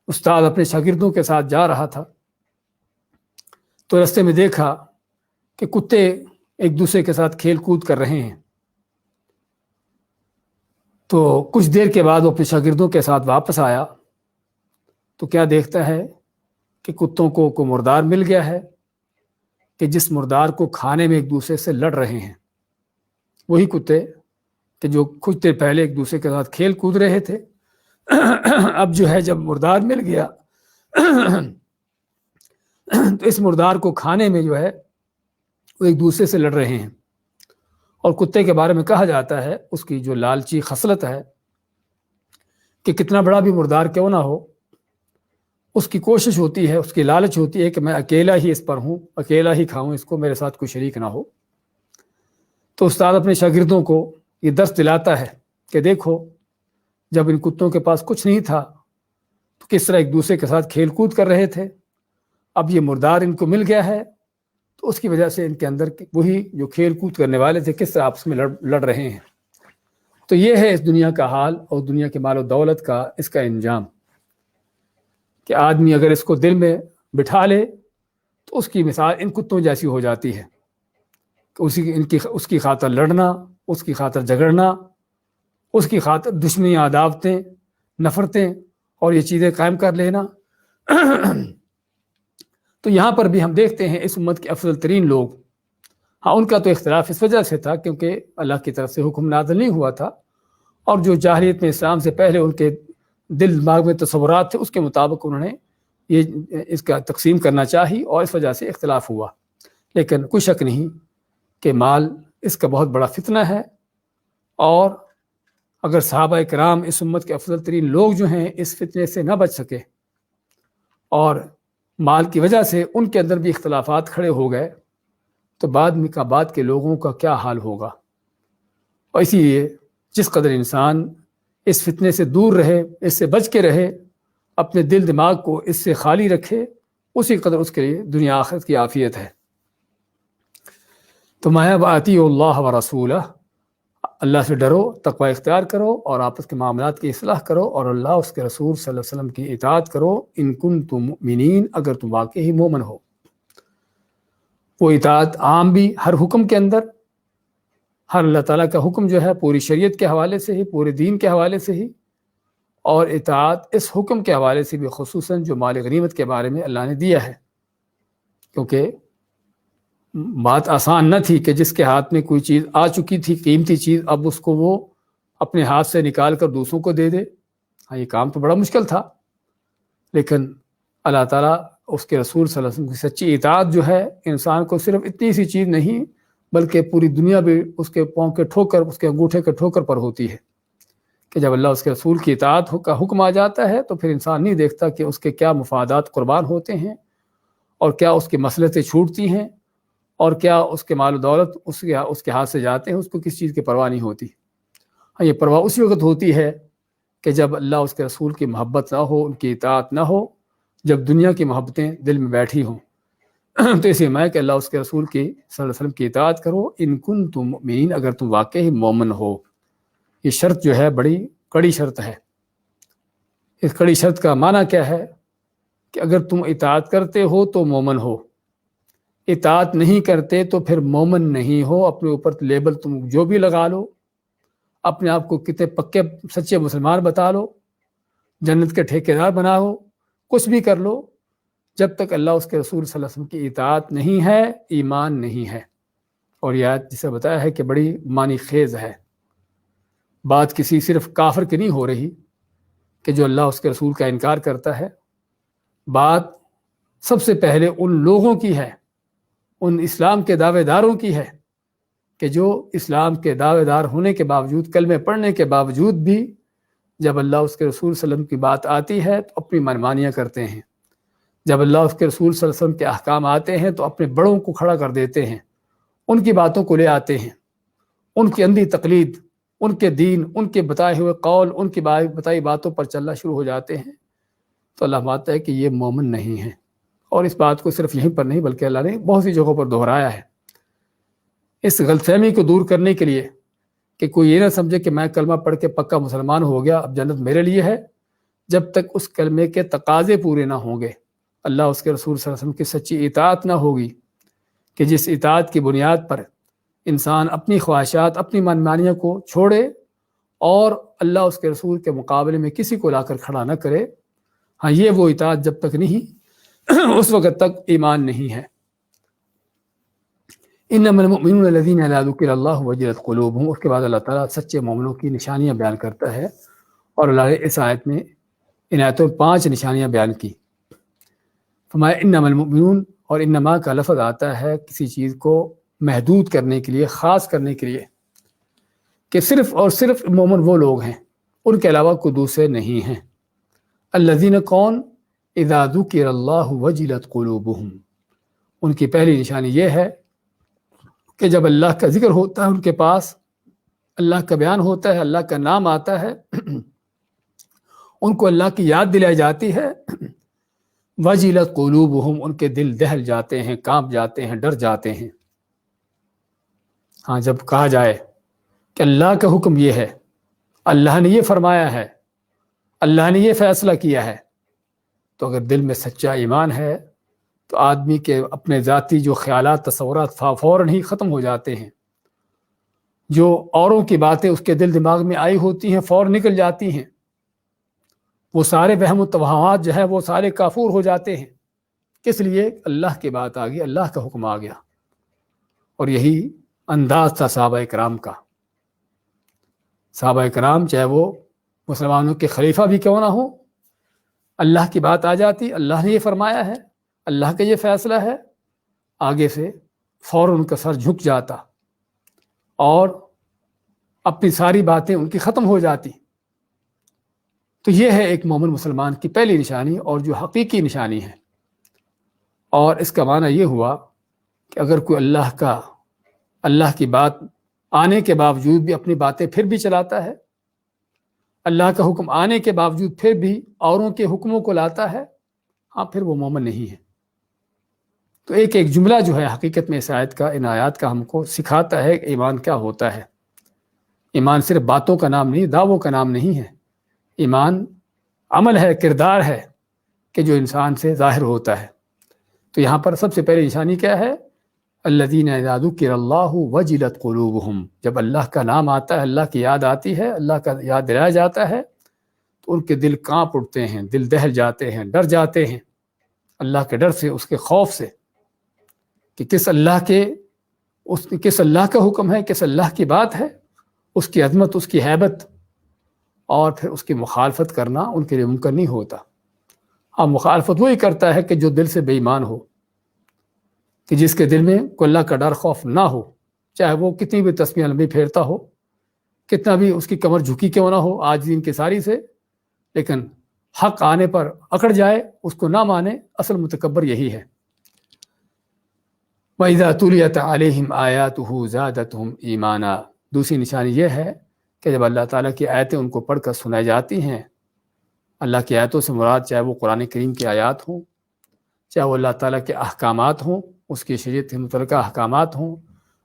A: استاد اپنے شاگردوں کے ساتھ جا رہا تھا، تو رستے میں دیکھا کہ کتے ایک دوسرے کے ساتھ کھیل کود کر رہے ہیں۔ تو کچھ دیر کے بعد وہ اپنے شاگردوں کے ساتھ واپس آیا، تو کیا دیکھتا ہے کہ کتوں کو مردار مل گیا ہے، کہ جس مردار کو کھانے میں ایک دوسرے سے لڑ رہے ہیں، وہی کتے کہ جو کچھ دیر پہلے ایک دوسرے کے ساتھ کھیل کود رہے تھے، اب جو ہے جب مردار مل گیا تو اس مردار کو کھانے میں جو ہے وہ ایک دوسرے سے لڑ رہے ہیں۔ اور کتے کے بارے میں کہا جاتا ہے، اس کی جو لالچی خصلت ہے، کہ کتنا بڑا بھی مردار کیوں نہ ہو، اس کی کوشش ہوتی ہے، اس کی لالچ ہوتی ہے کہ میں اکیلا ہی اس پر ہوں، اکیلا ہی کھاؤں اس کو، میرے ساتھ کوئی شریک نہ ہو۔ تو استاد اپنے شاگردوں کو یہ درس دلاتا ہے کہ دیکھو، جب ان کتوں کے پاس کچھ نہیں تھا تو کس طرح ایک دوسرے کے ساتھ کھیل کود کر رہے تھے، اب یہ مردار ان کو مل گیا ہے، تو اس کی وجہ سے ان کے اندر وہی جو کھیل کود کرنے والے تھے کس طرح آپس میں لڑ رہے ہیں۔ تو یہ ہے اس دنیا کا حال، اور دنیا کے مال و دولت کا اس کا انجام، کہ آدمی اگر اس کو دل میں بٹھا لے تو اس کی مثال ان کتوں جیسی ہو جاتی ہے کہ اس کی خاطر لڑنا، اس کی خاطر جھگڑنا، اس کی خاطر دشمنی، عداوتیں، نفرتیں اور یہ چیزیں قائم کر لینا۔ تو یہاں پر بھی ہم دیکھتے ہیں اس امت کے افضل ترین لوگ، ہاں ان کا تو اختلاف اس وجہ سے تھا کیونکہ اللہ کی طرف سے حکم نازل نہیں ہوا تھا، اور جو جاہلیت میں اسلام سے پہلے ان کے دل دماغ میں تصورات تھے اس کے مطابق انہوں نے یہ اس کا تقسیم کرنا چاہی، اور اس وجہ سے اختلاف ہوا۔ لیکن کوئی شک نہیں کہ مال اس کا بہت بڑا فتنہ ہے، اور اگر صحابہ کرام اس امت کے افضل ترین لوگ جو ہیں اس فتنے سے نہ بچ سکے اور مال کی وجہ سے ان کے اندر بھی اختلافات کھڑے ہو گئے، تو بعد کے لوگوں کا کیا حال ہوگا۔ اور اسی لیے جس قدر انسان اس فتنے سے دور رہے، اس سے بچ کے رہے، اپنے دل دماغ کو اس سے خالی رکھے، اسی قدر اس کے لیے دنیا آخرت کی عافیت ہے۔ تو مایا باطیع اللہ و رسولہ، اللہ سے ڈرو، تقوی اختیار کرو، اور آپس کے معاملات کی اصلاح کرو، اور اللہ اس کے رسول صلی اللہ علیہ وسلم کی اطاعت کرو، ان کنتم مؤمنین، اگر تم واقعی مومن ہو۔ وہ اطاعت عام بھی ہر حکم کے اندر، ہر اللہ تعالیٰ کا حکم جو ہے پوری شریعت کے حوالے سے ہی، پورے دین کے حوالے سے ہی، اور اطاعت اس حکم کے حوالے سے بھی خصوصاً جو مال غنیمت کے بارے میں اللہ نے دیا ہے، کیونکہ بات آسان نہ تھی کہ جس کے ہاتھ میں کوئی چیز آ چکی تھی، قیمتی چیز، اب اس کو وہ اپنے ہاتھ سے نکال کر دوسروں کو دے دے۔ ہاں، یہ کام تو بڑا مشکل تھا، لیکن اللہ تعالیٰ اس کے رسول صلی اللہ علیہ وسلم کی سچی اطاعت جو ہے انسان کو صرف اتنی سی چیز نہیں بلکہ پوری دنیا بھی اس کے پاؤں کے ٹھوکر، اس کے انگوٹھے کے ٹھوکر پر ہوتی ہے، کہ جب اللہ اس کے رسول کی اطاعت کا حکم آ جاتا ہے تو پھر انسان نہیں دیکھتا کہ اس کے کیا مفادات قربان ہوتے ہیں، اور کیا اس کی مصلحتیں چھوٹتی ہیں، اور کیا اس کے مال و دولت اس کے ہاتھ سے جاتے ہیں، اس کو کس چیز کی پرواہ نہیں ہوتی۔ ہاں، یہ پرواہ اسی وقت ہوتی ہے کہ جب اللہ اس کے رسول کی محبت نہ ہو، ان کی اطاعت نہ ہو، جب دنیا کی محبتیں دل میں بیٹھی ہوں۔ تو اسی میں کہ اللہ اس کے رسول کی صلی اللہ علیہ وسلم کی اطاعت کرو، ان کنتم مؤمنین، اگر تم واقعی مومن ہو۔ یہ شرط جو ہے بڑی کڑی شرط ہے۔ اس کڑی شرط کا معنی کیا ہے کہ اگر تم اطاعت کرتے ہو تو مومن ہو، اطاعت نہیں کرتے تو پھر مومن نہیں ہو۔ اپنے اوپر لیبل تم جو بھی لگا لو، اپنے آپ کو کتنے پکے سچے مسلمان بتا لو، جنت کے ٹھیکیدار بناؤ، کچھ بھی کر لو، جب تک اللہ اس کے رسول صلی اللہ علیہ وسلم کی اطاعت نہیں ہے، ایمان نہیں ہے۔ اور یہ آیت جسے بتایا ہے کہ بڑی معنی خیز ہے، بات کسی صرف کافر کی نہیں ہو رہی کہ جو اللہ اس کے رسول کا انکار کرتا ہے، بات سب سے پہلے ان لوگوں کی ہے، ان اسلام کے دعوے داروں کی ہے کہ جو اسلام کے دعوے دار ہونے کے باوجود، کلمے پڑھنے کے باوجود بھی جب اللہ اس کے رسول صلی اللہ علیہ وسلم کی بات آتی ہے تو اپنی منمانیاں کرتے ہیں، جب اللہ اس کے رسول صلی اللہ علیہ وسلم کے احکام آتے ہیں تو اپنے بڑوں کو کھڑا کر دیتے ہیں، ان کی باتوں کو لے آتے ہیں، ان کی اندھی تقلید، ان کے دین، ان کے بتائے ہوئے قول، ان کی بتائی باتوں پر چلنا شروع ہو جاتے ہیں، تو اللہ مانتا ہے کہ یہ مومن نہیں ہے۔ اور اس بات کو صرف یہیں پر نہیں بلکہ اللہ نے بہت سی جگہوں پر دہرایا ہے، اس غلط فہمی کو دور کرنے کے لیے کہ کوئی یہ نہ سمجھے کہ میں کلمہ پڑھ کے پکا مسلمان ہو گیا، اب جنت میرے لیے ہے، جب تک اس کلمے کے تقاضے پورے نہ ہوں گے، اللہ اس کے رسول صلی اللہ علیہ وسلم کی سچی اطاعت نہ ہوگی، کہ جس اطاعت کی بنیاد پر انسان اپنی خواہشات، اپنی منمانیوں کو چھوڑے اور اللہ اس کے رسول کے مقابلے میں کسی کو لا کر کھڑا نہ کرے۔ ہاں، یہ وہ اطاعت جب تک نہیں اس وقت تک ایمان نہیں ہے۔ انما المؤمنون الذین اذا ذکر اللہ وجلت قلوبہم، اس کے بعد اللہ تعالیٰ سچے مومنوں کی نشانیاں بیان کرتا ہے، اور اللہ نے اس آیت میں ان آیتوں میں 5 نشانیاں بیان کی۔ فرمایا انما المؤمنون، اور انما کا لفظ آتا ہے کسی چیز کو محدود کرنے کے لیے، خاص کرنے کے لیے، کہ صرف اور صرف مومن وہ لوگ ہیں، ان کے علاوہ کوئی دوسرے نہیں ہیں۔ الذین، کون؟ اذا ذکر اللہ وجلت قلوبہم، ان کی پہلی نشانی یہ ہے کہ جب اللہ کا ذکر ہوتا ہے ان کے پاس، اللہ کا بیان ہوتا ہے، اللہ کا نام آتا ہے، ان کو اللہ کی یاد دلائی جاتی ہے، وجلت قلوبہم، ان کے دل دہل جاتے ہیں، کانپ جاتے ہیں، ڈر جاتے ہیں۔ ہاں، جب کہا جائے کہ اللہ کا حکم یہ ہے، اللہ نے یہ فرمایا ہے، اللہ نے یہ فیصلہ کیا ہے، تو اگر دل میں سچا ایمان ہے تو آدمی کے اپنے ذاتی جو خیالات تصورات فوراً ہی ختم ہو جاتے ہیں، جو اوروں کی باتیں اس کے دل دماغ میں آئی ہوتی ہیں فوراً نکل جاتی ہیں، وہ سارے وہم و توہمات جو ہے وہ سارے کافور ہو جاتے ہیں۔ کس لیے؟ اللہ کی بات آ گئی، اللہ کا حکم آ گیا۔ اور یہی انداز تھا صحابہ کرام کا۔ صحابہ کرام چاہے وہ مسلمانوں کے خلیفہ بھی کیوں نہ ہو، اللہ کی بات آ جاتی، اللہ نے یہ فرمایا ہے، اللہ کا یہ فیصلہ ہے، آگے سے فوراً ان کا سر جھک جاتا اور اپنی ساری باتیں ان کی ختم ہو جاتی۔ تو یہ ہے ایک مومن مسلمان کی پہلی نشانی اور جو حقیقی نشانی ہے۔ اور اس کا معنی یہ ہوا کہ اگر کوئی اللہ کی بات آنے کے باوجود بھی اپنی باتیں پھر بھی چلاتا ہے، اللہ کا حکم آنے کے باوجود پھر بھی اوروں کے حکموں کو لاتا ہے، ہاں پھر وہ مومن نہیں ہے۔ تو ایک جملہ جو ہے حقیقت میں اس آیت کا، ان آیات کا ہم کو سکھاتا ہے کہ ایمان کیا ہوتا ہے۔ ایمان صرف باتوں کا نام نہیں، دعووں کا نام نہیں ہے۔ ایمان عمل ہے، کردار ہے کہ جو انسان سے ظاہر ہوتا ہے۔ تو یہاں پر سب سے پہلے نشانی کیا ہے؟ الذین اذا ذکر اللہ وجلت قلوبہم، جب اللہ کا نام آتا ہے، اللہ کی یاد آتی ہے، اللہ کا یاد دلایا جاتا ہے، تو ان کے دل کانپ اٹھتے ہیں، دل دہل جاتے ہیں، ڈر جاتے ہیں اللہ کے ڈر سے، اس کے خوف سے کہ کس اللہ کا حکم ہے، کس اللہ کی بات ہے، اس کی عظمت، اس کی ہیبت، اور پھر اس کی مخالفت کرنا ان کے لیے ممکن نہیں ہوتا۔ ہاں، مخالفت وہی کرتا ہے کہ جو دل سے بے ایمان ہو، کہ جس کے دل میں کوئی اللہ کا ڈر خوف نہ ہو، چاہے وہ کتنی بھی تسبیحیں لمبی پھیرتا ہو، کتنا بھی اس کی کمر جھکی کیوں نہ ہو عاجزی انکساری سے، لیکن حق آنے پر اکڑ جائے، اس کو نہ مانے۔ اصل متکبر یہی ہے۔ وَإِذَا تُلِيَتْ عَلَيْهِمْ آيَاتُهُ زَادَتْهُمْ ایمانا، دوسری نشانی یہ ہے کہ جب اللہ تعالیٰ کی آیتیں ان کو پڑھ کر سنائی جاتی ہیں، اللہ کی آیتوں سے مراد چاہے وہ قرآن کریم کی آیات ہوں، چاہے وہ اللہ تعالیٰ کے احکامات ہوں، اس کی شریعت سے متعلقہ احکامات ہوں،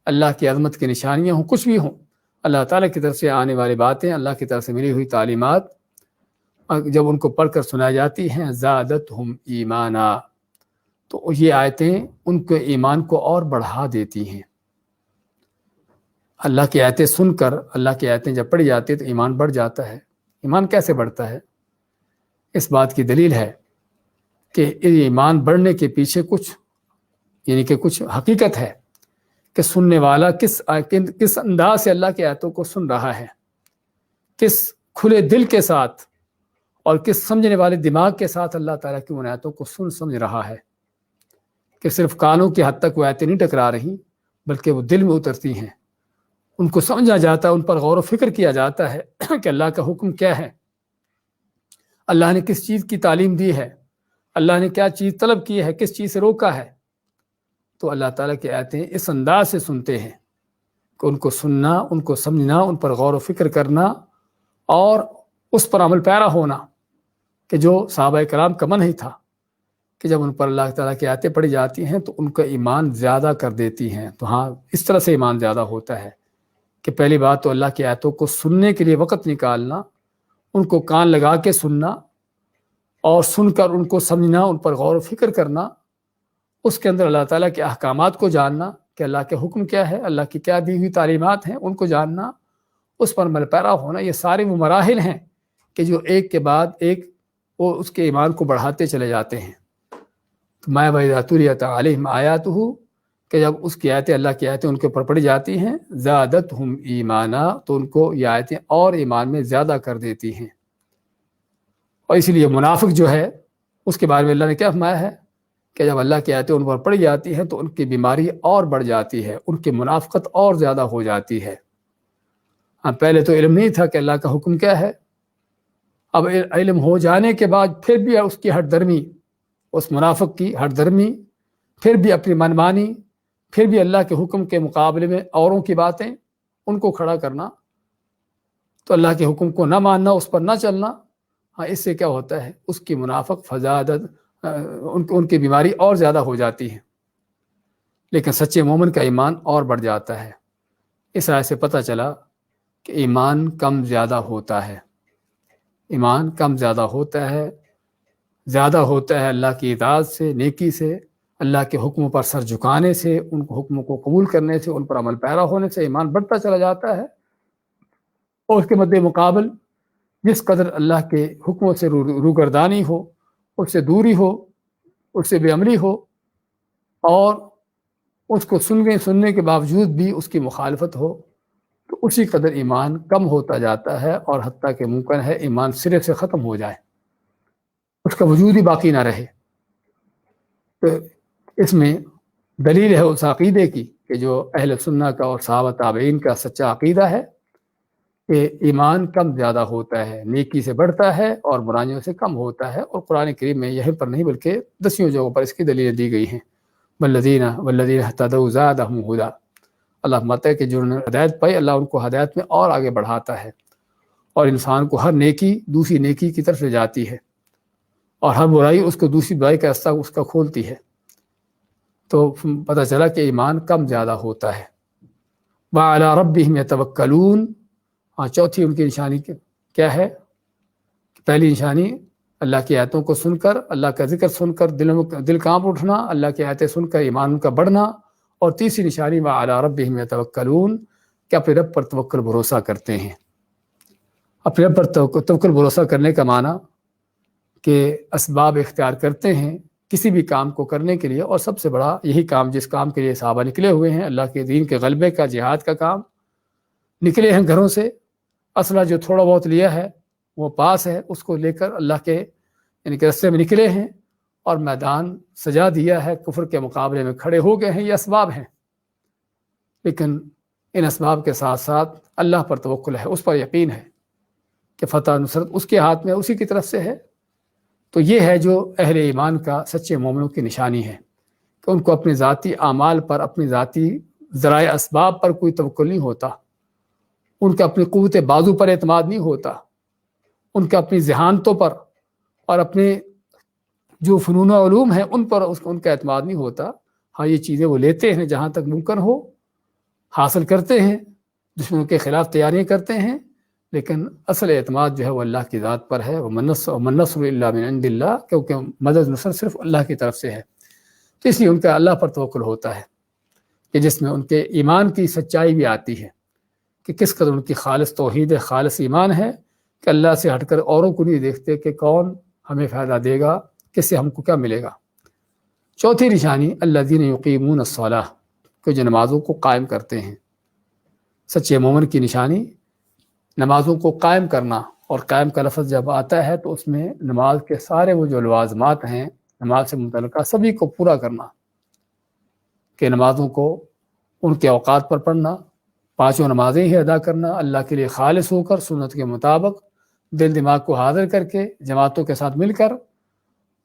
A: اللہ کی عظمت کی نشانیاں ہوں، کچھ بھی ہوں، اللہ تعالیٰ کی طرف سے آنے والی باتیں، اللہ کی طرف سے ملی ہوئی تعلیمات جب ان کو پڑھ کر سنائی جاتی ہیں، زادتہم ایمانا، تو یہ آیتیں ان کے ایمان کو اور بڑھا دیتی ہیں۔ اللہ کی آیتیں سن کر، اللہ کی آیتیں جب پڑھی جاتی ہیں تو ایمان بڑھ جاتا ہے۔ ایمان کیسے بڑھتا ہے؟ اس بات کی دلیل ہے کہ ایمان بڑھنے کے پیچھے کچھ حقیقت ہے کہ سننے والا کس انداز سے اللہ کی آیتوں کو سن رہا ہے، کس کھلے دل کے ساتھ اور کس سمجھنے والے دماغ کے ساتھ اللہ تعالیٰ کی ان آیتوں کو سمجھ رہا ہے، کہ صرف کانوں کی حد تک وہ آیتیں نہیں ٹکرا رہی، بلکہ وہ دل میں اترتی ہیں، ان کو سمجھا جاتا ہے، ان پر غور و فکر کیا جاتا ہے کہ اللہ کا حکم کیا ہے، اللہ نے کس چیز کی تعلیم دی ہے، اللہ نے کیا چیز طلب کی ہے، کس چیز سے روکا ہے۔ تو اللہ تعالیٰ کی آیتیں اس انداز سے سنتے ہیں کہ ان کو سننا، ان کو سمجھنا، ان پر غور و فکر کرنا اور اس پر عمل پیرا ہونا، کہ جو صحابہ کرام کا منہج تھا کہ جب ان پر اللہ تعالیٰ کی آیتیں پڑھی جاتی ہیں تو ان کا ایمان زیادہ کر دیتی ہیں۔ تو ہاں، اس طرح سے ایمان زیادہ ہوتا ہے کہ پہلی بات تو اللہ کی آیتوں کو سننے کے لیے وقت نکالنا، ان کو کان لگا کے سننا اور سن کر ان کو سمجھنا، ان پر غور و فکر کرنا، اس کے اندر اللہ تعالیٰ کے احکامات کو جاننا کہ اللہ کے حکم کیا ہے، اللہ کی کیا دی ہوئی تعلیمات ہیں، ان کو جاننا، اس پر عمل پیرا ہونا۔ یہ سارے وہ مراحل ہیں کہ جو ایک کے بعد ایک وہ اس کے ایمان کو بڑھاتے چلے جاتے ہیں۔ ما وَإِذَا تُلِيَتْ عَلَيْهِمْ آيَاتُهُ، کہ جب اس کی آیتیں، اللہ کی آیتیں ان کے اوپر پڑھی جاتی ہیں، زادتہم ایمانا، تو ان کو یہ آیتیں اور ایمان میں زیادہ کر دیتی ہیں۔ اور اس لیے منافق جو ہے، اس کے بارے میں اللہ نے کیا فرمایا ہے کہ جب اللہ کی آیتیں ان پر پڑھی جاتی ہیں تو ان کی بیماری اور بڑھ جاتی ہے، ان کی منافقت اور زیادہ ہو جاتی ہے۔ ہاں، پہلے تو علم نہیں تھا کہ اللہ کا حکم کیا ہے، اب علم ہو جانے کے بعد پھر بھی اس کی ہٹ درمی، اس منافق کی ہٹ درمی، پھر بھی اپنی منمانی، پھر بھی اللہ کے حکم کے مقابلے میں اوروں کی باتیں، ان کو کھڑا کرنا، تو اللہ کے حکم کو نہ ماننا، اس پر نہ چلنا۔ ہاں، اس سے کیا ہوتا ہے، اس کی منافق فزادت، ان کی بیماری اور زیادہ ہو جاتی ہے، لیکن سچے مومن کا ایمان اور بڑھ جاتا ہے۔ اس آیت سے پتہ چلا کہ ایمان کم زیادہ ہوتا ہے، ایمان کم زیادہ ہوتا ہے، زیادہ ہوتا ہے اللہ کی اطاعت سے، نیکی سے، اللہ کے حکموں پر سر جھکانے سے، ان کو حکموں کو قبول کرنے سے، ان پر عمل پیرا ہونے سے ایمان بڑھتا چلا جاتا ہے، اور اس کے مد مقابل جس قدر اللہ کے حکموں سے روگردانی ہو، اس سے دوری ہو، اس سے بے عملی ہو، اور اس کو سننے کے باوجود بھی اس کی مخالفت ہو، تو اسی قدر ایمان کم ہوتا جاتا ہے، اور حتیٰ کہ ممکن ہے ایمان سرے سے ختم ہو جائے، اس کا وجود ہی باقی نہ رہے۔ تو اس میں دلیل ہے اس عقیدے کی کہ جو اہل سنہ کا اور صحابہ تابعین کا سچا عقیدہ ہے کہ ایمان کم زیادہ ہوتا ہے، نیکی سے بڑھتا ہے اور برائیوں سے کم ہوتا ہے، اور قرآن کریم میں یہیں پر نہیں بلکہ 10 جگہوں پر اس کی دلیلیں دی گئی ہیں۔ والذین اہتدوا زادہم ہدی، اللہ فرماتا ہے کہ جو انہوں نے ہدایت پائی، اللہ ان کو ہدایت میں اور آگے بڑھاتا ہے، اور انسان کو ہر نیکی دوسری نیکی کی طرف لے جاتی ہے، اور ہر برائی اس کو دوسری برائی کا راستہ اس کا کھولتی ہے۔ تو پتہ چلا کہ ایمان کم زیادہ ہوتا ہے۔ وَعَلَىٰ رَبِّهِمْ يَتَوَكَّلُونَ، چوتھی ان کی نشانی کیا ہے؟ پہلی نشانی اللہ کی آیتوں کو سن کر، اللہ کا ذکر سن کر دل کانپ اٹھنا، اللہ کی آیتیں سن کر ایمان کا بڑھنا، اور تیسری نشانی وَعَلَىٰ رَبِّهِمْ يَتَوَكَّلُونَ، کہ اپنے رب پر توکل بھروسہ کرتے ہیں۔ اپنے رب پر توکل بھروسہ کرنے کا معنی کہ اسباب اختیار کرتے ہیں کسی بھی کام کو کرنے کے لیے، اور سب سے بڑا یہی کام جس کام کے لیے صحابہ نکلے ہوئے ہیں، اللہ کے دین کے غلبے کا، جہاد کا کام، نکلے ہیں گھروں سے، اسلحہ جو تھوڑا بہت لیا ہے وہ پاس ہے، اس کو لے کر اللہ کے یعنی کہ رستے میں نکلے ہیں، اور میدان سجا دیا ہے، کفر کے مقابلے میں کھڑے ہو گئے ہیں۔ یہ اسباب ہیں، لیکن ان اسباب کے ساتھ ساتھ اللہ پر توکل ہے، اس پر یقین ہے کہ فتح نصرت اس کے ہاتھ میں، اسی کی طرف سے ہے۔ تو یہ ہے جو اہل ایمان کا، سچے مومنوں کی نشانی ہے کہ ان کو اپنے ذاتی اعمال پر، اپنی ذاتی ذرائع اسباب پر کوئی توکل نہیں ہوتا، ان کا اپنی قوت بازو پر اعتماد نہیں ہوتا، ان کا اپنی ذہانتوں پر اور اپنے جو فنون و علوم ہیں ان پر ان کا اعتماد نہیں ہوتا۔ ہاں، یہ چیزیں وہ لیتے ہیں جہاں تک ممکن ہو، حاصل کرتے ہیں، دشمنوں کے خلاف تیاریاں کرتے ہیں، لیکن اصل اعتماد جو ہے وہ اللہ کی ذات پر ہے۔ وَمَن نَّصْرُ إِلَّا مِنْ عِندِ اللَّهِ، کیونکہ مدد نصرت صرف اللہ کی طرف سے ہے۔ تو اس لیے ان کا اللہ پر توکل ہوتا ہے، کہ جس میں ان کے ایمان کی سچائی بھی آتی ہے کہ کس قدر ان کی خالص توحید ہے، خالص ایمان ہے، کہ اللہ سے ہٹ کر اوروں کو نہیں دیکھتے کہ کون ہمیں فائدہ دے گا، کس سے ہم کو کیا ملے گا۔ چوتھی نشانی الذین یقیمون الصلاۃ، کہ جو نمازوں کو قائم کرتے ہیں۔ سچے مومن کی نشانی نمازوں کو قائم کرنا، اور قائم کا لفظ جب آتا ہے تو اس میں نماز کے سارے وہ جو لوازمات ہیں نماز سے متعلقہ سبھی کو پورا کرنا، کہ نمازوں کو ان کے اوقات پر پڑھنا، 5 نمازیں ہی ادا کرنا، اللہ کے لیے خالص ہو کر، سنت کے مطابق، دل دماغ کو حاضر کر کے، جماعتوں کے ساتھ مل کر،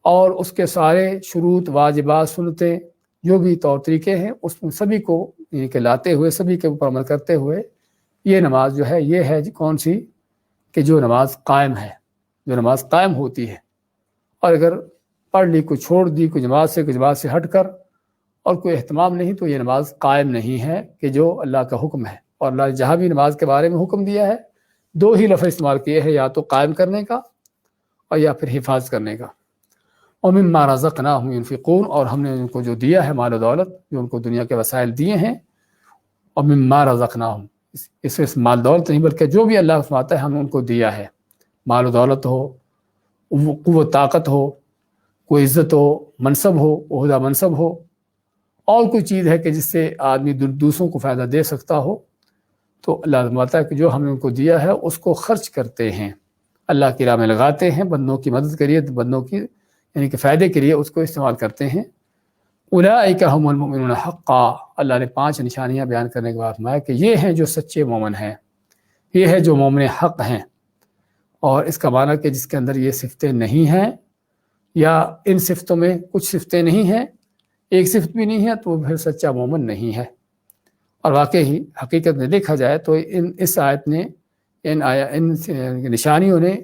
A: اور اس کے سارے شروط، واجبات، سنتیں، جو بھی طور طریقے ہیں اس میں سبھی کو یعنی کہ لاتے ہوئے، سبھی کے اوپر عمل کرتے ہوئے، یہ نماز جو ہے یہ ہے کون سی، کہ جو نماز قائم ہے، جو نماز قائم ہوتی ہے۔ اور اگر پڑھ لی، کوئی چھوڑ دی، کوئی جماعت سے ہٹ کر، اور کوئی اہتمام نہیں، تو یہ نماز قائم نہیں ہے، کہ جو اللہ کا حکم ہے۔ اور اللہ نے جہاں بھی نماز کے بارے میں حکم دیا ہے 2 ہی لفظ استعمال کیے ہیں، یا تو قائم کرنے کا اور یا پھر حفاظت کرنے کا۔ وَمِمَّا رَزَقْنَاهُمْ يُنْفِقُونَ، اور ہم نے ان کو جو دیا ہے مال و دولت، جو ان کو دنیا کے وسائل دیے ہیں، وَمِمَّا رَزَقْنَاهُمْ، اس میں مال دولت نہیں بلکہ جو بھی اللہ فرماتا ہے ہم نے ان کو دیا ہے، مال و دولت ہو، قوت طاقت ہو، کوئی عزت ہو، منصب ہو، عہدہ منصب ہو، اور کوئی چیز ہے کہ جس سے آدمی دوسروں کو فائدہ دے سکتا ہو، تو اللہ فرماتا ہے کہ جو ہم نے ان کو دیا ہے اس کو خرچ کرتے ہیں، اللہ کی راہ میں لگاتے ہیں، بندوں کی مدد کے لیے، بندوں کی یعنی کہ فائدے کے لیے اس کو استعمال کرتے ہیں۔ اولئک هم المؤمنون حقا، اللہ نے 5 نشانیاں بیان کرنے کے بعد فرمایا کہ یہ ہیں جو سچے مومن ہیں، یہ ہے جو مومن حق ہیں۔ اور اس کا معنی کہ جس کے اندر یہ صفتیں نہیں ہیں، یا ان صفتوں میں کچھ صفتیں نہیں ہیں، ایک صفت بھی نہیں ہے، تو وہ پھر سچا مومن نہیں ہے۔ اور واقعی حقیقت میں دیکھا جائے تو اس آیت نے، ان نشانیوں نے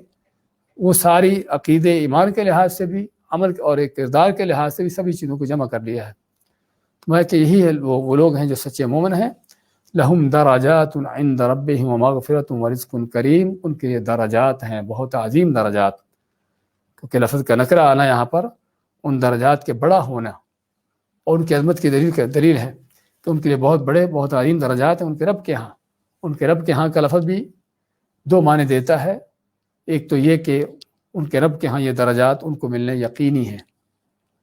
A: وہ ساری عقیدے ایمان کے لحاظ سے بھی، عمل اور ایک کردار کے لحاظ سے بھی سبھی چیزوں کو جمع کر لیا ہے۔ تو میں کہ یہی ہے وہ لوگ ہیں جو سچے مومن ہیں۔ لہم درجات عند ربہم ومغفرۃ ورزق کریم، ان کے لیے درجات ہیں، بہت عظیم درجات، کیونکہ لفظ کا نکرہ آنا یہاں پر ان درجات کے بڑا ہونا، اور ان کی عظمت کی دلیل ہے کہ ان کے لیے بہت بڑے بہت عظیم درجات ہیں ان کے رب کے ہاں۔ ان کے رب کے ہاں کا لفظ بھی دو معنی دیتا ہے، ایک تو یہ کہ ان کے رب کے ہاں یہ درجات ان کو ملنے یقینی ہیں،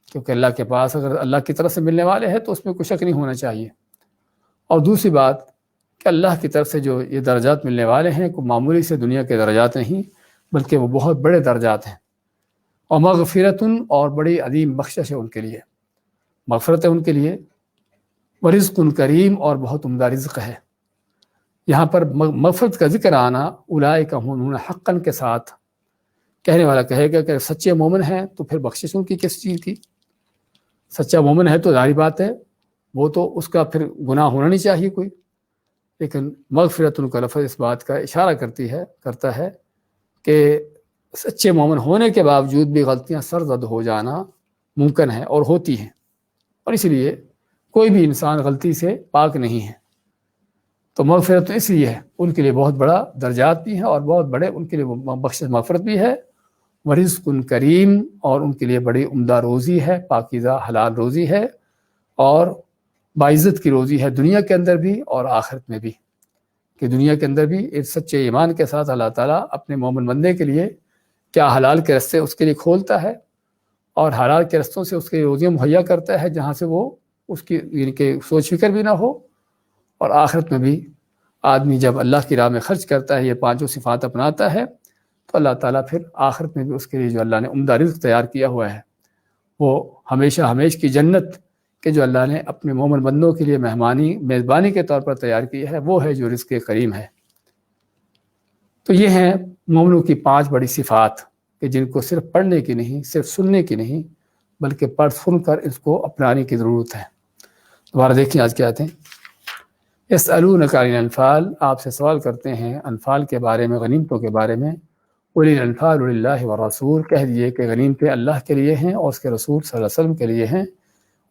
A: کیونکہ اللہ کے پاس اگر اللہ کی طرف سے ملنے والے ہیں تو اس میں کوئی شک نہیں ہونا چاہیے، اور دوسری بات کہ اللہ کی طرف سے جو یہ درجات ملنے والے ہیں کوئی معمولی سے دنیا کے درجات نہیں، بلکہ وہ بہت بڑے درجات ہیں، اور مغفرت اور بڑی عظیم بخشش ہے ان کے لیے، مغفرت ہے ان کے لیے، ورزق کریم اور بہت عمدہ رزق ہے۔ یہاں پر مغفرت کا ذکر آنا اولئک هم حقاً کے ساتھ، کہنے والا کہے گا کہ سچے مومن ہیں تو پھر بخشش ان کی کس چیز کی؟ سچا مومن ہے تو ظاہری بات ہے وہ تو اس کا پھر گناہ ہونا نہیں چاہیے کوئی، لیکن مغفرت ان کا لفظ اس بات کا اشارہ کرتا ہے کہ سچے مومن ہونے کے باوجود بھی غلطیاں سرزد ہو جانا ممکن ہے اور ہوتی ہیں، اور اس لیے کوئی بھی انسان غلطی سے پاک نہیں ہے، تو مغفرت اس لیے ہے ان کے لیے بہت بڑا درجات بھی ہیں اور بہت بڑے ان کے لیے بخشش مغفرت بھی ہے، ورزق کریم اور ان کے لیے بڑی عمدہ روزی ہے، پاکیزہ حلال روزی ہے اور باعزت کی روزی ہے، دنیا کے اندر بھی اور آخرت میں بھی، کہ دنیا کے اندر بھی ایک سچے ایمان کے ساتھ اللہ تعالیٰ اپنے مومن بندے کے لیے کیا حلال کے رستے اس کے لیے کھولتا ہے اور حلال کے رستوں سے اس کے روزیاں مہیا کرتا ہے جہاں سے وہ اس کی یعنی کہ سوچ فکر بھی نہ ہو، اور آخرت میں بھی آدمی جب اللہ کی راہ میں خرچ کرتا ہے، یہ پانچوں صفات اپناتا ہے، تو اللہ تعالیٰ پھر آخرت میں بھی اس کے لیے جو اللہ نے عمدہ رزق تیار کیا ہوا ہے وہ ہمیشہ کی جنت کہ جو اللہ نے اپنے مومن بندوں کے لیے میزبانی کے طور پر تیار کی ہے، وہ ہے جو رزق کریم ہے۔ تو یہ ہیں مومنوں کی 5 بڑی صفات کہ جن کو صرف پڑھنے کی نہیں، صرف سننے کی نہیں، بلکہ پڑھ سن کر اس کو اپنانے کی ضرورت ہے۔ دوبارہ دیکھیں آج کیا آتے ہیں، یسألونک عن الانفال، آپ سے سوال کرتے ہیں انفال کے بارے میں، غنیمتوں کے بارے میں، قل الانفال للہ والرسول، کہہ دیجئے کہ غنیمتیں اللہ کے لیے ہیں اور اس کے رسول صلی اللہ علیہ وسلم کے لیے ہیں،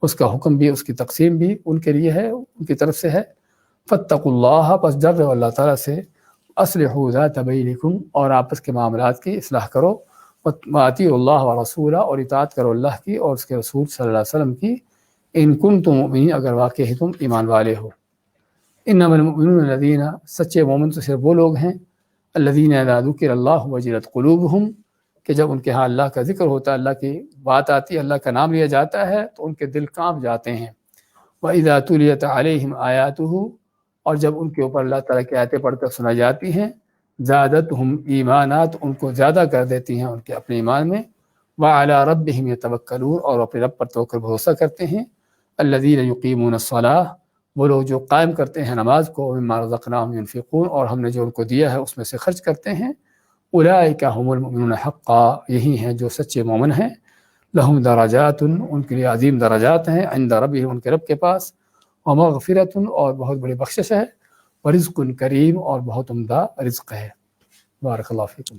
A: اس کا حکم بھی اس کی تقسیم بھی ان کے لیے ہے، ان کی طرف سے ہے۔ فاتقوا اللہ، پس ڈر رہو اللہ تعالیٰ سے، اصلحوا ذات بینکم، اور آپس کے معاملات کی اصلاح کرو، واطیعوا اللہ ورسولہ، اور اطاعت کرو اللہ کی اور اس کے رسول صلی اللہ علیہ وسلم کی، ان کنتم مؤمنین، اگر واقعی تم ایمان والے ہو۔ انما المؤمنون الذین، سچے مومن تو صرف وہ لوگ ہیں، الذین اذا ذکر اللہ وجلت قلوبہم، کہ جب ان کے ہاں اللہ کا ذکر ہوتا ہے، اللہ کی بات آتی ہے، اللہ کا نام لیا جاتا ہے تو ان کے دل کانپ جاتے ہیں۔ وَإِذَا تُلِيَتْ عَلَيْهِمْ آيَاتُهُ، اور جب ان کے اوپر اللہ تعالیٰ کی آیتیں پڑھ کر سنائی جاتی ہیں، زادتہم ایمانات، ان کو زیادہ کر دیتی ہیں ان کے اپنے ایمان میں، وَعَلَىٰ رَبِّهِمْ يَتَوَكَّلُونَ، اور اپنے رب پر توکل بھروسہ کرتے ہیں، الَّذِينَ يُقِيمُونَ الصَّلَاةَ، وہ لوگ جو قائم کرتے ہیں نماز کو، مما رزقناہم ينفقون، اور ہم نے جو ان کو دیا ہے اس میں سے خرچ کرتے ہیں، اولئک هم المؤمنون حقا، یہی ہیں جو سچے مومن ہیں، لہم درجات، ان کے لیے عظیم درجات ہیں، عند ربہم، ان کے رب کے پاس، ومغفرت، اور بہت بڑی بخشش ہے، ورزق کریم، اور بہت عمدہ رزق ہے۔ بارک اللہ فیکم۔